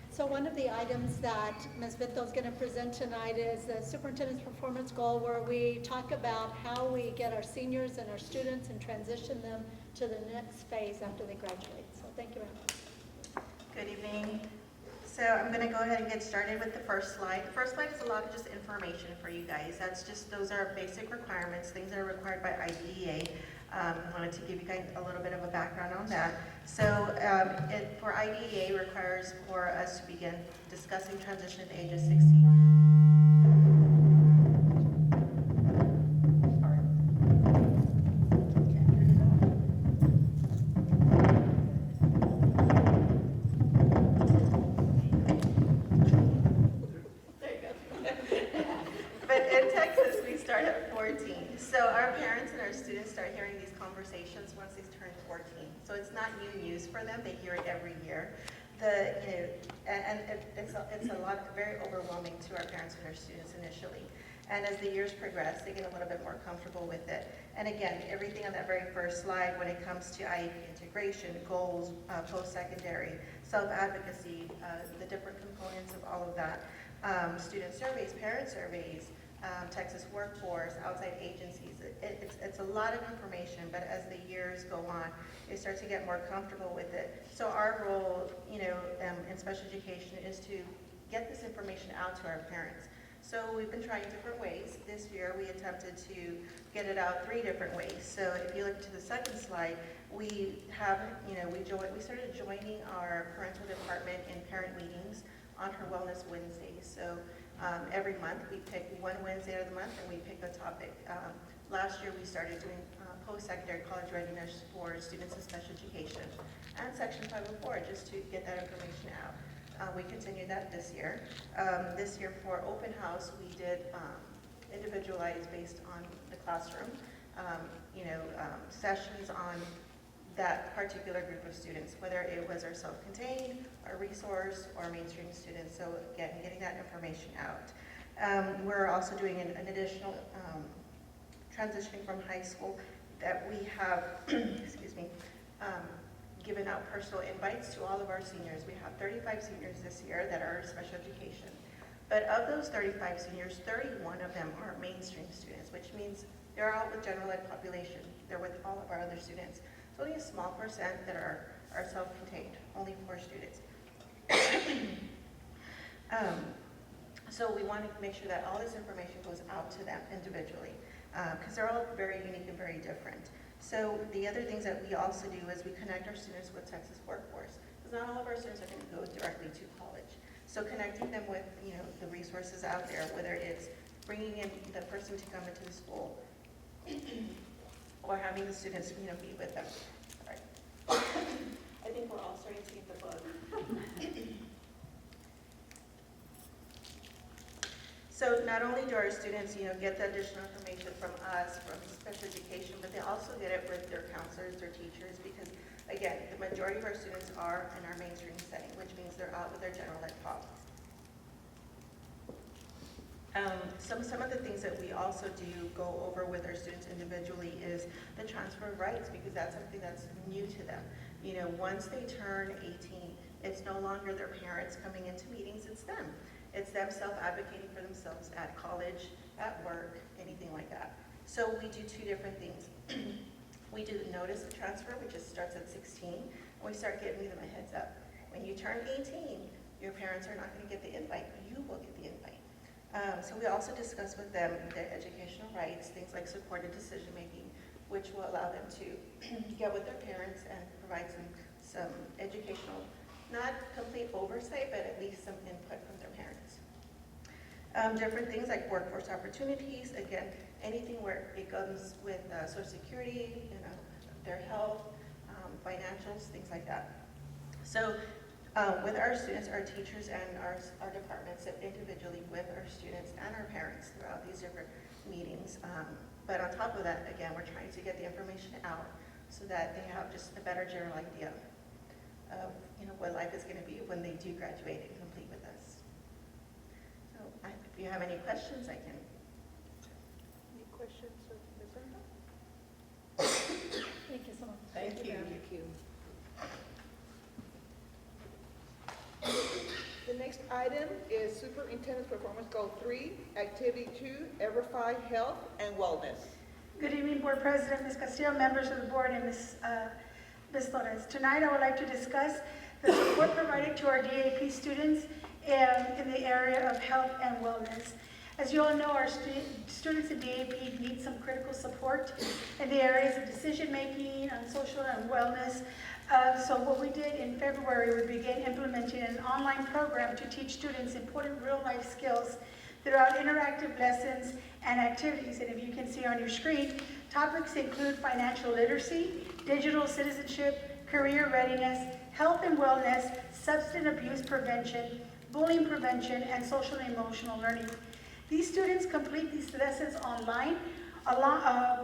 So one of the items that Ms. Vito is going to present tonight is the Superintendent's Performance Goal, where we talk about how we get our seniors and our students and transition them to the next phase after they graduate. So thank you very much. Good evening. So I'm going to go ahead and get started with the first slide. The first slide is a lot of just information for you guys. Those are basic requirements, things that are required by IDEA. I wanted to give you guys a little bit of a background on that. So for IDEA, it requires for us to begin discussing transition at the age of 16. So it's not new news for them. They hear it every year. It's a lot, very overwhelming to our parents and our students initially. And as the years progress, they get a little bit more comfortable with it. And again, everything on that very first slide when it comes to IEP integration, goals, post-secondary, self-advocacy, the different components of all of that, student surveys, parent surveys, Texas workforce, outside agencies. It's a lot of information, but as the years go on, they start to get more comfortable with it. So our role, in special education is to get this information out to our parents. So we've been trying different ways. This year we attempted to get it out 3 different ways. So if you look to the second slide, we have, we started joining our parental department in parent meetings on her Wellness Wednesdays. So every month we pick one Wednesday of the month and we pick a topic. Last year we started doing post-secondary college readiness for students in special education and Section 504 just to get that information out. We continued that this year. This year for open house we did individualized based on the classroom. sessions on that particular group of students, whether it was our self-contained, our resource, or mainstream students. So again, getting that information out. We're also doing an additional transitioning from high school that we have, excuse me, given out personal invites to all of our seniors. We have 35 seniors this year that are special education. But of those 35 seniors, 31 of them are mainstream students, which means they're all with general ed population. They're with all of our other students. It's only a small percent that are self-contained, only 4 students. So we want to make sure that all this information goes out to them individually, because they're all very unique and very different. So the other things that we also do is we connect our students with Texas workforce, because not all of our students are going to go directly to college. So connecting them with, the resources out there, whether it's bringing in the person to come into the school or having the students, be with them. All right. I think we're all starting to get the bug. So not only do our students, get the additional information from us, from special education, but they also get it with their counselors, their teachers, because again, the majority of our students are in our mainstream setting, which means they're out with their general ed pop. Some of the things that we also do go over with our students individually is the transfer of rights, because that's something that's new to them. Once they turn 18, it's no longer their parents coming into meetings, it's them. It's them self-advocating for themselves at college, at work, anything like that. So we do 2 different things. We do the notice of transfer, which starts at 16, and we start giving them a heads up. When you turn 18, your parents are not going to get the invite, but you will get the invite. So we also discuss with them their educational rights, things like supported decision-making, which will allow them to get with their parents and provide some educational, not complete oversight, but at least some input from their parents. Different things like workforce opportunities, again, anything where it comes with Social Security, their health, financials, things like that. So with our students, our teachers, and our departments sit individually with our students and our parents throughout these different meetings. But on top of that, again, we're trying to get the information out so that they have just a better general idea of what life is going to be when they do graduate and complete with us. So if you have any questions, I can. Any questions of Ms. Erna? Thank you so much. Thank you. The next item is Superintendent's Performance Goal 3, Activity 2, EverFi Health and Wellness. Good evening, Board President, Ms. Castillo, members of the board, and Ms. Torres. Tonight, I would like to discuss the support provided to our DAP students in the area of health and wellness. As you all know, our students in DAP need some critical support in the areas of decision-making, on social and wellness. So what we did in February, we began implementing an online program to teach students important real-life skills throughout interactive lessons and activities. And if you can see on your screen, topics include financial literacy, digital citizenship, career readiness, health and wellness, substance abuse prevention, bullying prevention, and social and emotional learning. These students complete these lessons online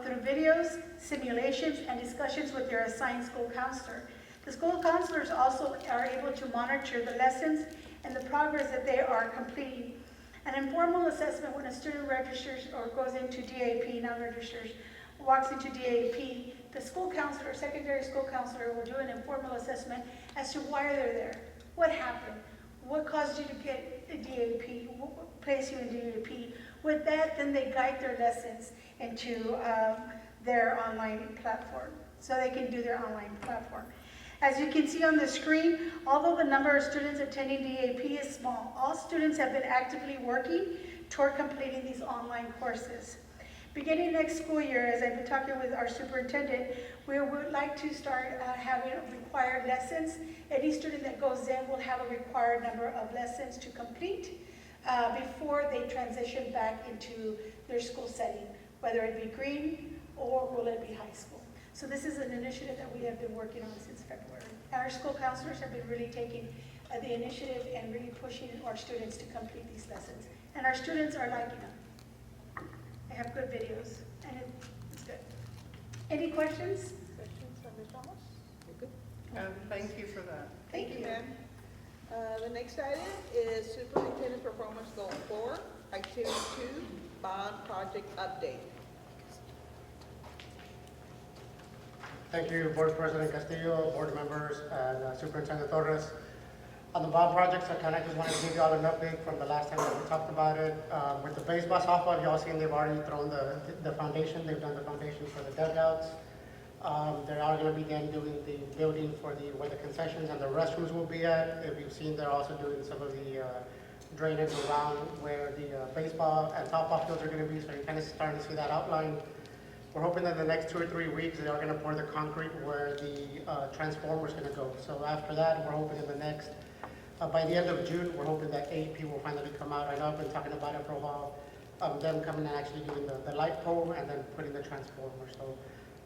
through videos, simulations, and discussions with their assigned school counselor. The school counselors also are able to monitor the lessons and the progress that they are completing. An informal assessment when a student registers or goes into DAP, not registers, walks into DAP, the school counselor, secondary school counselor will do an informal assessment as to why they're there, what happened, what caused you to get a DAP, what placed you in DAP. With that, then they guide their lessons into their online platform, so they can do their online platform. As you can see on the screen, although the number of students attending DAP is small, all students have been actively working toward completing these online courses. Beginning next school year, as I've been talking with our superintendent, we would like to start having required lessons. Any student that goes in will have a required number of lessons to complete before they transition back into their school setting, whether it be green or will it be high school. So this is an initiative that we have been working on since February. And our school counselors have been really taking the initiative and really pushing our students to complete these lessons. And our students are liking them. They have good videos, and it's good. Any questions? Questions from Ms. Ramos? You're good? Thank you for that. Thank you, ma'am. The next item is Superintendent Performance Goal 4, Activity 2, Bond Project Update. Thank you, Board President Castillo, board members, and Superintendent Torres. On the bond projects, I kind of just wanted to give you all an update from the last time that we talked about it. With the baseball, softball, y'all seen they've already thrown the foundation. They've done the foundation for the dugouts. They are going to be then doing the building for where the concessions and the restrooms will be at. If you've seen, they're also doing some of the drainage around where the baseball and softball fields are going to be. So you're kind of starting to see that outline. We're hoping that the next 2 or 3 weeks, they are going to pour the concrete where the transformer is going to go. So after that, we're hoping in the next, by the end of June, we're hoping that AEP will finally come out. I know I've been talking about it for a while. Them coming and actually doing the light pole and then putting the transformer. So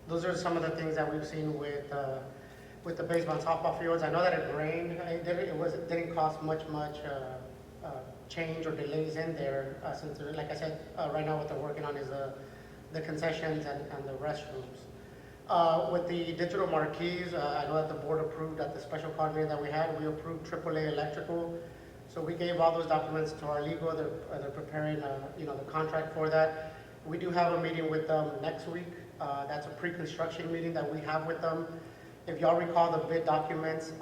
those are some of the things that we've seen with the baseball and softball fields. I know that it rained. It didn't cost much change or delays in there since, like I said, right now what they're working on is the concessions and the restrooms. With the digital marquees, I know that the board approved at the special call meeting that we had, we approved AAA Electrical. So we gave all those documents to our legal. They're preparing the contract for that. We do have a meeting with them next week. That's a pre-construction meeting that we have with them. If y'all recall the bid documents,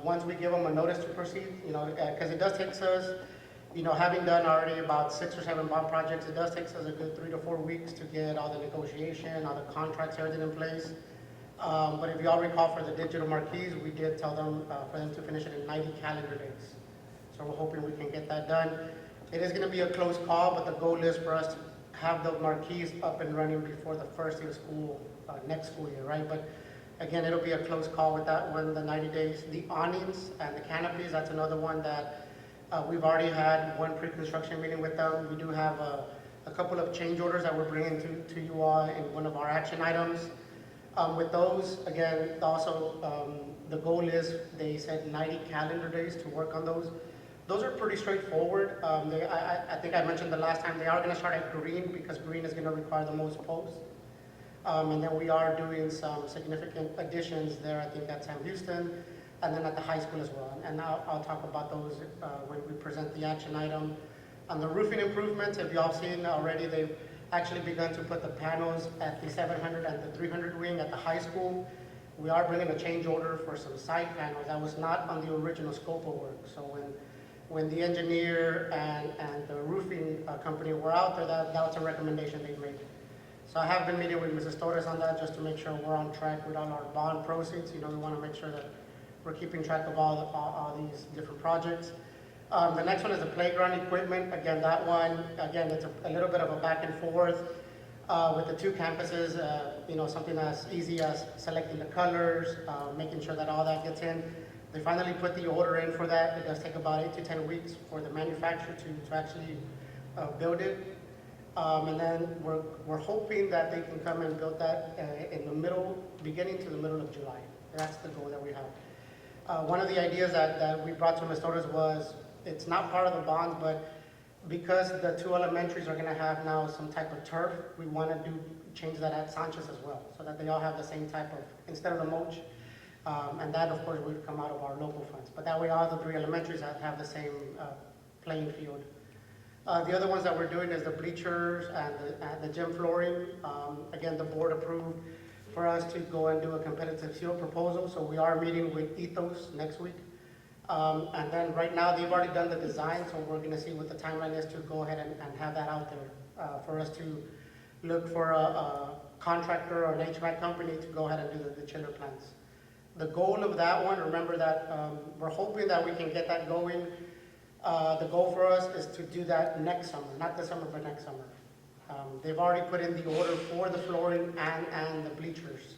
once we give them a notice to proceed, because it does take us, having done already about 6 or 7 bond projects, it does take us a good 3 to 4 weeks to get all the negotiation, all the contracts, everything in place. But if y'all recall for the digital marquees, we did tell them for them to finish it in 90 calendar days. So we're hoping we can get that done. It is going to be a close call, but the goal is for us to have the marquees up and running before the first day of school, next school year, right? But again, it'll be a close call with that one, the 90 days. The awnings and the canopies, that's another one that we've already had one pre-construction meeting with them. We do have a couple of change orders that we're bringing to you all in one of our action items. With those, again, also the goal is they said 90 calendar days to work on those. Those are pretty straightforward. I think I mentioned the last time, they are going to start at green because green is going to require the most posts. And then we are doing some significant additions there, I think at Sam Houston, and then at the high school as well. And I'll talk about those when we present the action item. On the roofing improvements, if y'all seen already, they've actually begun to put the panels at the 700 and the 300 wing at the high school. We are bringing a change order for some side panels. That was not on the original scope of work. So when the engineer and the roofing company were out there, that was a recommendation they made. So I have been meeting with Mrs. Torres on that just to make sure we're on track with all our bond proceeds. We want to make sure that we're keeping track of all these different projects. The next one is the playground equipment. Again, that one, it's a little bit of a back and forth with the 2 campuses, something as easy as selecting the colors, making sure that all that gets in. They finally put the order in for that. It does take about 8 to 10 weeks for the manufacturer to actually build it. And then we're hoping that they can come and build that in the beginning to the middle of July. That's the goal that we have. One of the ideas that we brought to Ms. Torres was, it's not part of the bonds, but because the 2 elementaries are going to have now some type of turf, we want to change that at Sanchez as well, so that they all have the same type of, instead of the mulch. And that, of course, would come out of our local funds. But that way, all the 3 elementaries have the same playing field. The other ones that we're doing is the bleachers and the gym flooring. Again, the board approved for us to go and do a competitive seal proposal. So we are meeting with Ethos next week. And then right now, they've already done the design. So we're going to see what the timeline is to go ahead and have that out there for us to look for a contractor or an HVAC company to go ahead and do the chiller plants. The goal of that one, remember that we're hoping that we can get that going. The goal for us is to do that next summer, not this summer, but next summer. They've already put in the order for the flooring and the bleachers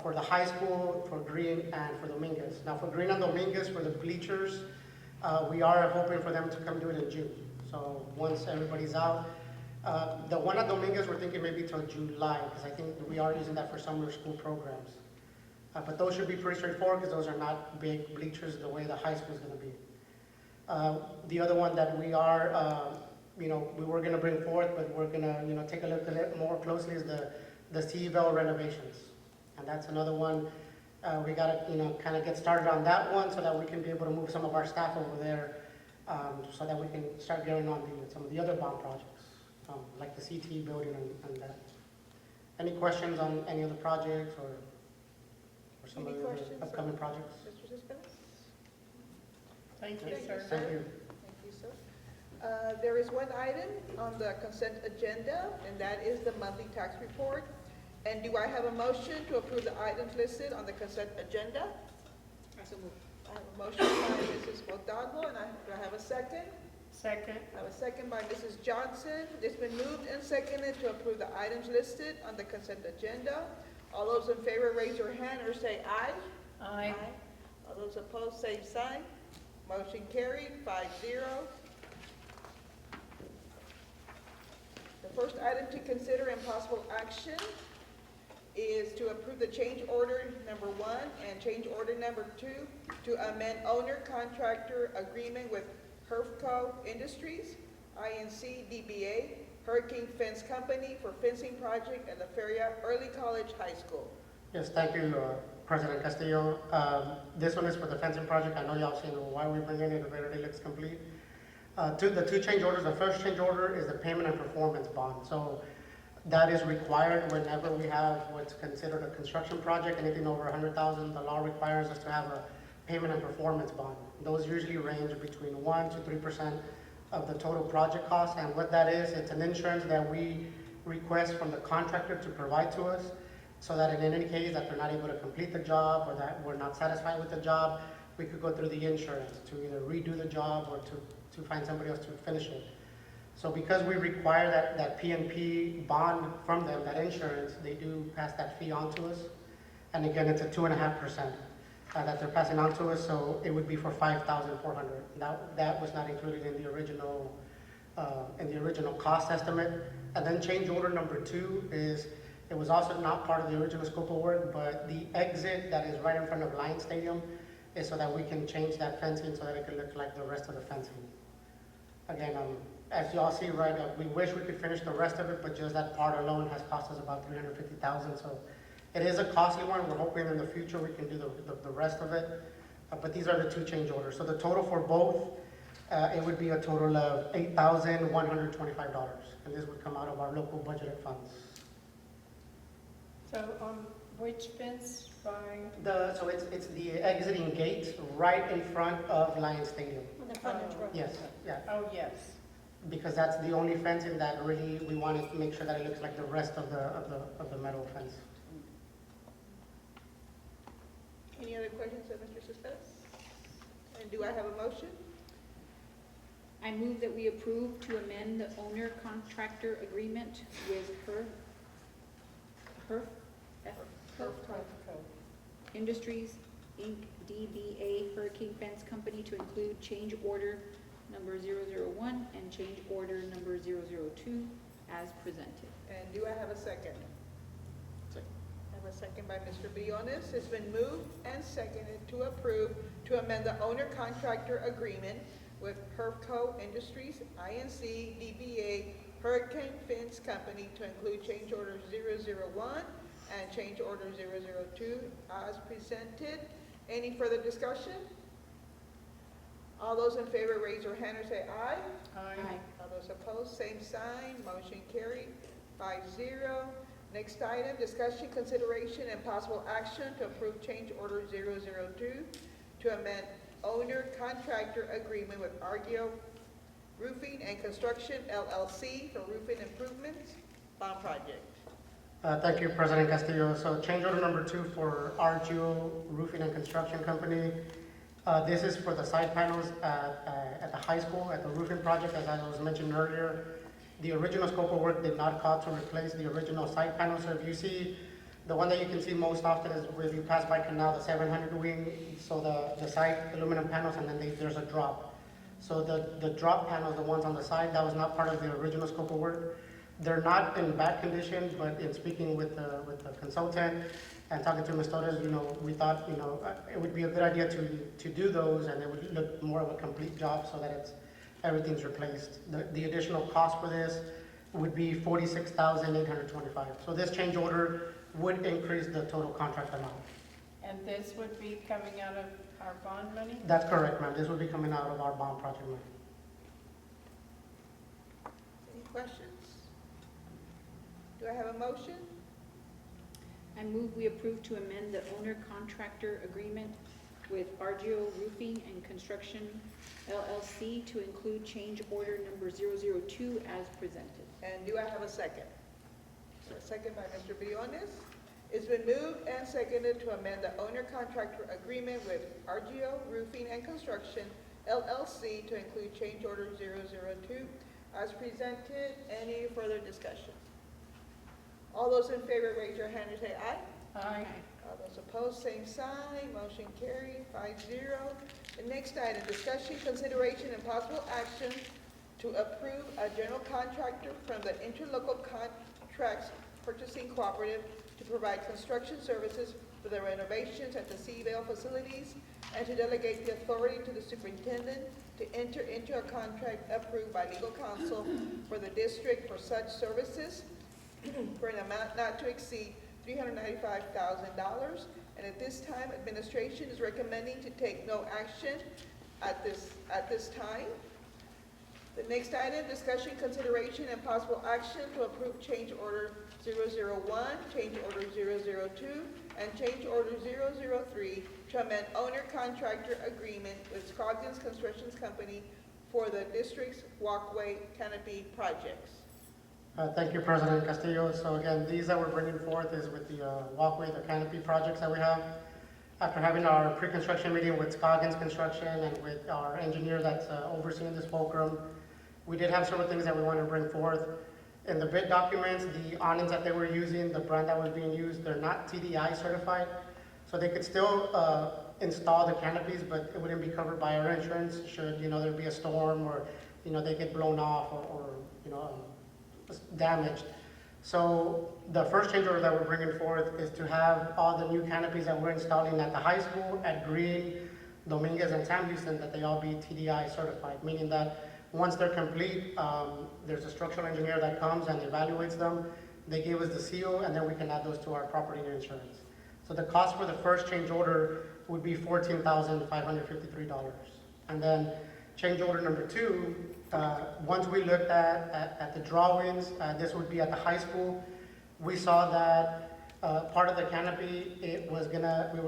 for the high school, for Green, and for Dominguez. Now for Green and Dominguez, for the bleachers, we are hoping for them to come do it in June. So once everybody's out. The one at Dominguez, we're thinking maybe till July, because I think we are using that for summer school programs. But those should be pretty straightforward because those are not big bleachers the way the high school is going to be. The other one that we are, we were going to bring forth, but we're going to, take a look at it more closely is the the Seaville renovations. And that's another one, we gotta, kind of get started on that one so that we can be able to move some of our staff over there, so that we can start getting on some of the other bond projects, like the CT building and that. Any questions on any of the projects or some of the upcoming projects? Mr. Cespedes? Thank you, sir. Thank you. Thank you, sir. There is one item on the consent agenda, and that is the monthly tax report. And do I have a motion to approve the items listed on the consent agenda? I have a motion by Mrs. Hidalgo, and do I have a second? Second. I have a second by Mrs. Johnson. It's been moved and seconded to approve the items listed on the consent agenda. All those in favor, raise your hand or say aye. Aye. All those opposed, same sign. Motion carried, 5-0. The first item to consider and possible action is to approve the change order number 1 and change order number 2 to amend owner-contractor agreement with Herfco Industries, INC DBA, Hurricane Fence Company for fencing project at La Feria Early College High School. Yes, thank you, President Castillo. This one is for the fencing project. I know y'all seen why we bring it in, it already looks complete. The two change orders, the first change order is the payment and performance bond. So that is required whenever we have what's considered a construction project, anything over 100,000, the law requires us to have a payment and performance bond. Those usually range between 1 to 3% of the total project cost. And what that is, it's an insurance that we request from the contractor to provide to us, so that in any case that they're not able to complete the job or that we're not satisfied with the job, we could go through the insurance to either redo the job or to find somebody else to finish it. So because we require that PNP bond from them, that insurance, they do pass that fee on to us. And again, it's a 2.5% that they're passing on to us, so it would be for $5,400. That was not included in the original cost estimate. And then change order number 2 is, it was also not part of the original scope of work, but the exit that is right in front of Lions Stadium is so that we can change that fencing so that it can look like the rest of the fencing. Again, as y'all see, right, we wish we could finish the rest of it, but just that part alone has cost us about $350,000. So it is a costly one. We're hoping in the future we can do the rest of it. But these are the 2 change orders. So the total for both, it would be a total of $8,125, and this would come out of our local budgeted funds. So, which fence by? So it's the exiting gate right in front of Lions Stadium. On the frontage road. Yes, yeah. Oh, yes. Because that's the only fencing that really, we wanted to make sure that it looks like the rest of the metal fence. Any other questions of Mr. Cespedes? And do I have a motion? I move that we approve to amend the owner-contractor agreement with Industries, Inc., DBA Hurricane Fence Company to include change order number 001 and change order number 002 as presented. And do I have a second? I have a second by Mr. Bionis. It's been moved and seconded to approve to amend the owner-contractor agreement with Herfco Industries, INC, DBA Hurricane Fence Company to include change order 001 and change order 002 as presented. Any further discussion? All those in favor, raise your hand or say aye. Aye. All those opposed, same sign. Motion carried, 5-0. Next item, discussion, consideration, and possible action to approve change order 002 to amend owner-contractor agreement with Argeo Roofing and Construction LLC for roofing improvements bond project. Thank you, President Castillo. So change order number 2 for Argeo Roofing and Construction Company. This is for the side panels at the high school, at the roofing project, as I was mentioned earlier. The original scope of work did not call to replace the original side panel. So if you see, the one that you can see most often is if you pass by Canal, the 700 wing, so the side aluminum panels, and then there's a drop. So the drop panels, the ones on the side, that was not part of the original scope of work. They're not in bad condition, but in speaking with the consultant and talking to Ms. Torres, we thought, it would be a good idea to do those, and it would look more of a complete job so that everything's replaced. The additional cost for this would be $46,825. So this change order would increase the total contract amount. And this would be coming out of our bond money? That's correct, ma'am. This would be coming out of our bond project money. Any questions? Do I have a motion? I move we approve to amend the owner-contractor agreement with Argio Roofing and Construction LLC to include change order number 002 as presented. And do I have a second? A second by Mr. Briones. It's been moved and seconded to amend the owner-contractor agreement with Argio Roofing and Construction LLC to include change order 002 as presented. Any further discussion? All those in favor, raise your hand and say aye. Aye. All those opposed, same sign. Motion carried, 5-0. The next item, discussion, consideration, and possible action to approve a general contractor from the Interlocal Contracts Purchasing Cooperative to provide construction services for the renovations at the Seaville facilities and to delegate the authority to the superintendent to enter into a contract approved by legal counsel for the district for such services for an amount not to exceed $395,000. And at this time, administration is recommending to take no action at this time. The next item, discussion, consideration, and possible action to approve change order 001, change order 002, and change order 003 to amend owner-contractor agreement with Scoggins Construction Company for the district's walkway canopy projects. Thank you, President Castillo. So again, these that we're bringing forth is with the walkway, the canopy projects that we have. After having our pre-construction meeting with Scoggins Construction and with our engineer that's overseeing this fulcrum, we did have several things that we wanted to bring forth. In the bid documents, the awnings that they were using, the brand that was being used, they're not TDI certified. So they could still install the canopies, but it wouldn't be covered by our insurance should, there be a storm or, they get blown off or damaged. So the first change order that we're bringing forth is to have all the new canopies that we're installing at the high school, at Green, Dominguez, and Sam Houston, that they all be TDI certified, meaning that once they're complete, there's a structural engineer that comes and evaluates them. They give us the seal, and then we can add those to our property insurance. So the cost for the first change order would be $14,553. And then change order number 2, once we looked at the drawings, this would be at the high school. We saw that part of the canopy, we were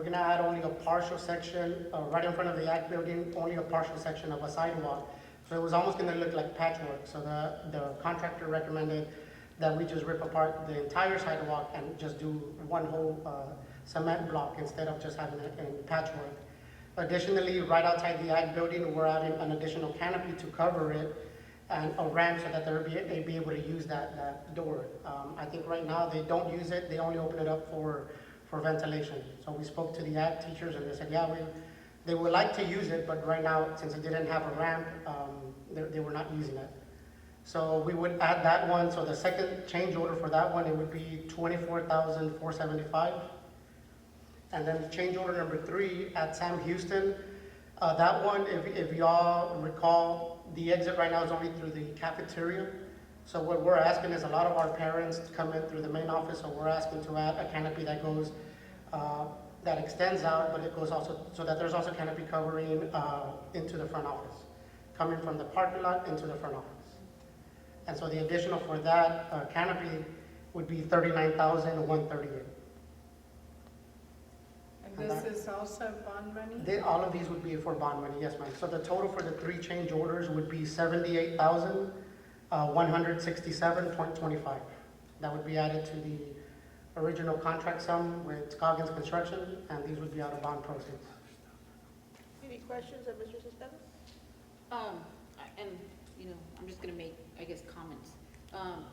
gonna add only a partial section, right in front of the Ag building, only a partial section of a sidewalk. So it was almost gonna look like patchwork. So the contractor recommended that we just rip apart the entire sidewalk and just do one whole cement block instead of just having it in patchwork. Additionally, right outside the Ag building, we're adding an additional canopy to cover it and a ramp so that they'd be able to use that door. I think right now they don't use it, they only open it up for ventilation. So we spoke to the Ag teachers and they said, yeah, they would like to use it, but right now, since it didn't have a ramp, they were not using it. So we would add that one. So the second change order for that one, it would be $24,475. And then change order number 3 at Sam Houston. That one, if y'all recall, the exit right now is only through the cafeteria. So what we're asking is a lot of our parents come in through the main office, so we're asking to add a canopy that goes, that extends out, but it goes also, so that there's also canopy covering into the front office, coming from the parking lot into the front office. And so the additional for that canopy would be $39,138. And this is also bond money? All of these would be for bond money, yes, ma'am. So the total for the 3 change orders would be $78,167.25. That would be added to the original contract sum with Scoggins Construction, and these would be out of bond proceeds. Any questions of Mr. Cespedes? And, I'm just gonna make, I guess, comments.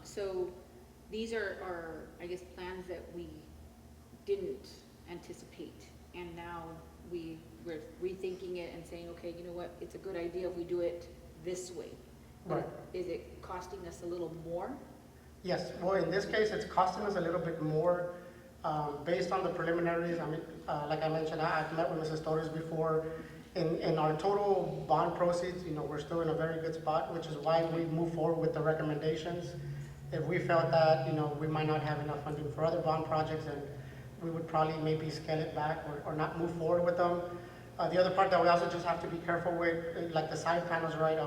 So these are, I guess, plans that we didn't anticipate, and now we're rethinking it and saying, okay, you know what, it's a good idea if we do it this way. Right. Is it costing us a little more? Yes, well, in this case, it's costing us a little bit more based on the preliminaries. I mean, like I mentioned, I've met with Mrs. Torres before. In our total bond proceeds, we're still in a very good spot, which is why we move forward with the recommendations. If we felt that, we might not have enough funding for other bond projects, then we would probably maybe scale it back or not move forward with them. The other part that we also just have to be careful with, like the side panels, right?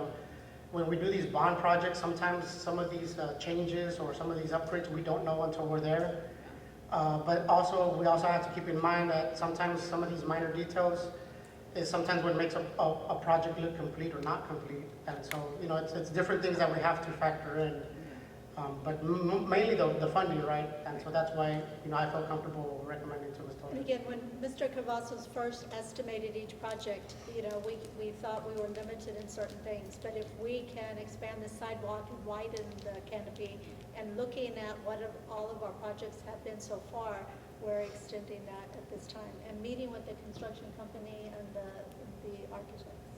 When we do these bond projects, sometimes some of these changes or some of these upgrades, we don't know until we're there. But also, we also have to keep in mind that sometimes some of these minor details is sometimes what makes a project look complete or not complete. And so, it's different things that we have to factor in. But mainly the funding, right? And so that's why, I feel comfortable recommending to Ms. And Torres. again, when Mr. Cavazos first estimated each project, we thought we were limited in certain things. But if we can expand the sidewalk and widen the canopy, and looking at what all of our projects have been so far, we're extending that at this time and meeting with the construction company and the architects.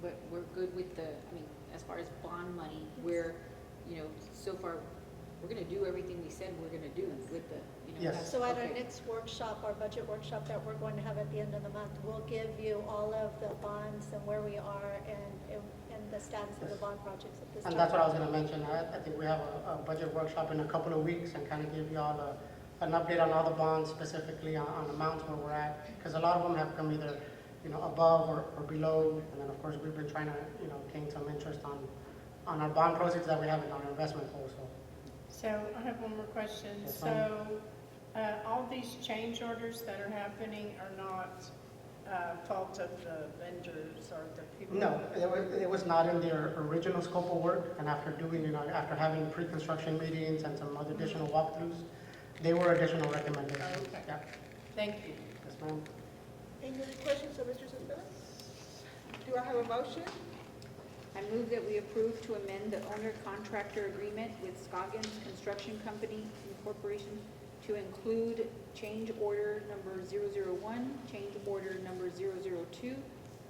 But we're good with as far as bond money, we're, so far, we're gonna do everything we said we're gonna do with the, Yes. So at our okay. next workshop, our budget workshop that we're going to have at the end of the month, we'll give you all of the bonds and where we are and the status of the bond projects at this time. And that's what I was going to mention. I think we have a budget workshop in a couple of weeks and kind of give you all an update on all the bonds, specifically on amounts where we're at. Because a lot of them have come either, above or below. And then, of course, we've been trying to, gain some interest on our bond proceeds that we have in our investment also. So I have one more question. Yes, So all these change orders that are happening are not fault of the vendors or the people? No, it was not in their original scope of work, and after doing, after having pre-construction meetings and some other additional walkthroughs, they were additional recommendations. Okay. Yeah. Thank you. Yes, ma'am. Any other questions of Mr. Cepeda? Do I have a motion? I move that we approve to amend the owner-contractor agreement with Scoggins Construction Company Incorporation to include change order number 001, change order number 002,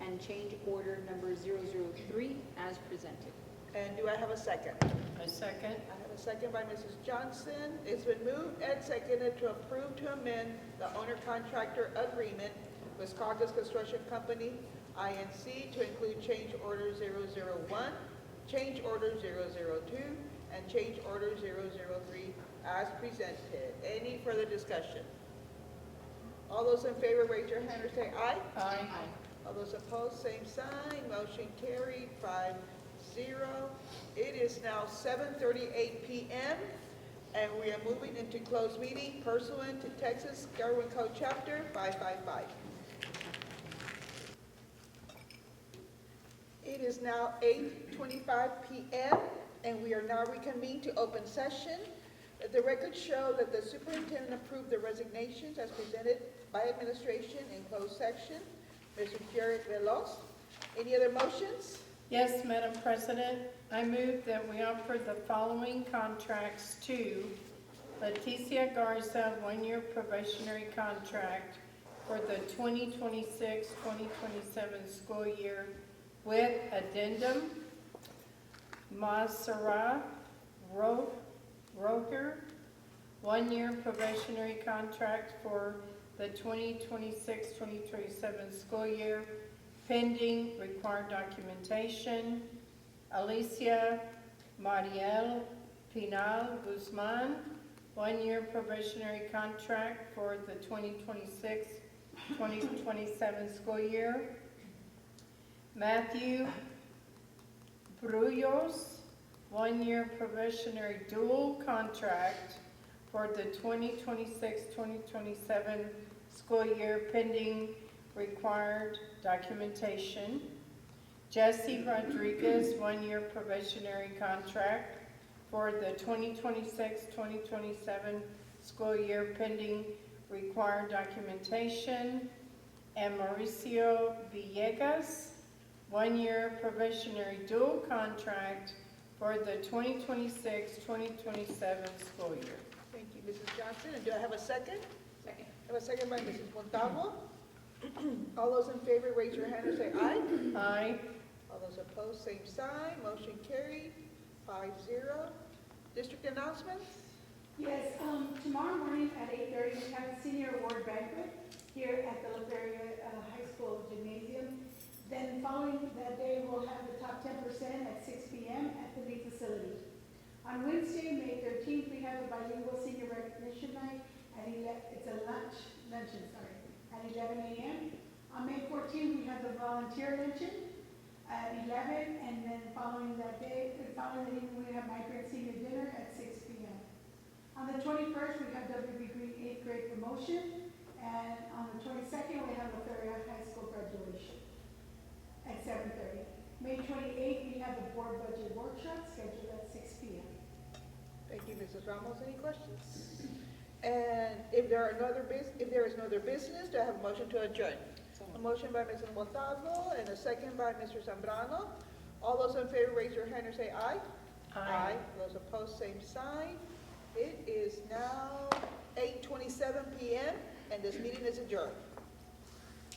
and change order number 003 as presented. And do I have a second? A second. I have a second by Mrs. Johnson. It's been moved and seconded to approve to amend the owner-contractor agreement with Scoggins Construction Company, INC, to include change order 001, change order 002, and change order 003 as presented. Any further discussion? All those in favor, raise your hand or say aye. Aye. All those opposed, same sign. Motion carried 5-0. It is now 7:38 p.m. and we are moving into closed meeting pursuant to Texas Government Code Chapter 555. It is now 8:25 p.m. and we are now reconvened to open session. The records show that the superintendent approved the resignations as presented by administration in closed section. Mr. Jared Velos. Any other motions? Yes, Madam President, I move that we offer the following contracts to Leticia Garza, one-year probationary contract for the 2026-2027 school year with addendum. Masara Roker, one-year probationary contract for the 2026-2027 school year, pending required documentation. Alicia Mariel Pinal Guzman, one-year probationary contract for the 2026-2027 school year. Matthew Brujos, one-year probationary dual contract for the 2026-2027 school year, pending required documentation. Jesse Rodriguez, one-year probationary contract for the 2026-2027 school year, pending required documentation. And Mauricio Villegas, one-year probationary dual contract for the 2026-2027 school year. Thank you, Mrs. Johnson. And do I have a second? Second. I have a second by Mrs. Montalvo. All those in favor, raise your hand and say aye. Aye. All those opposed, same sign. Motion carried 5-0. District announcements? Yes, tomorrow morning at 8:30, we have a senior award banquet here at the La Feria High School Gymnasium. Then following that day, we'll have the top 10% at 6 p.m. at the new facility. I On Wednesday, May 13th, we have the bilingual senior recognition night at it's a luncheon, at 11 a.m. On May 14th, we have the volunteer luncheon at 11, and then following that evening, we have migrant senior dinner at 6 p.m. On the 21st, we have WB Green 8th grade promotion, and on the 22nd, we have the Feria High School graduation at 7:30. May 28th, we have the board budget workshop scheduled at 6 p.m. Thank you, Mrs. Ramos. Any questions? And if there is no other business, do I have a motion to adjourn? A motion by Mrs. Montalvo and a second by Mr. Zambrano. All those in favor, raise your hand or say aye. Aye. Those opposed, same sign. It is now 8:27 p.m. and this meeting is adjourned.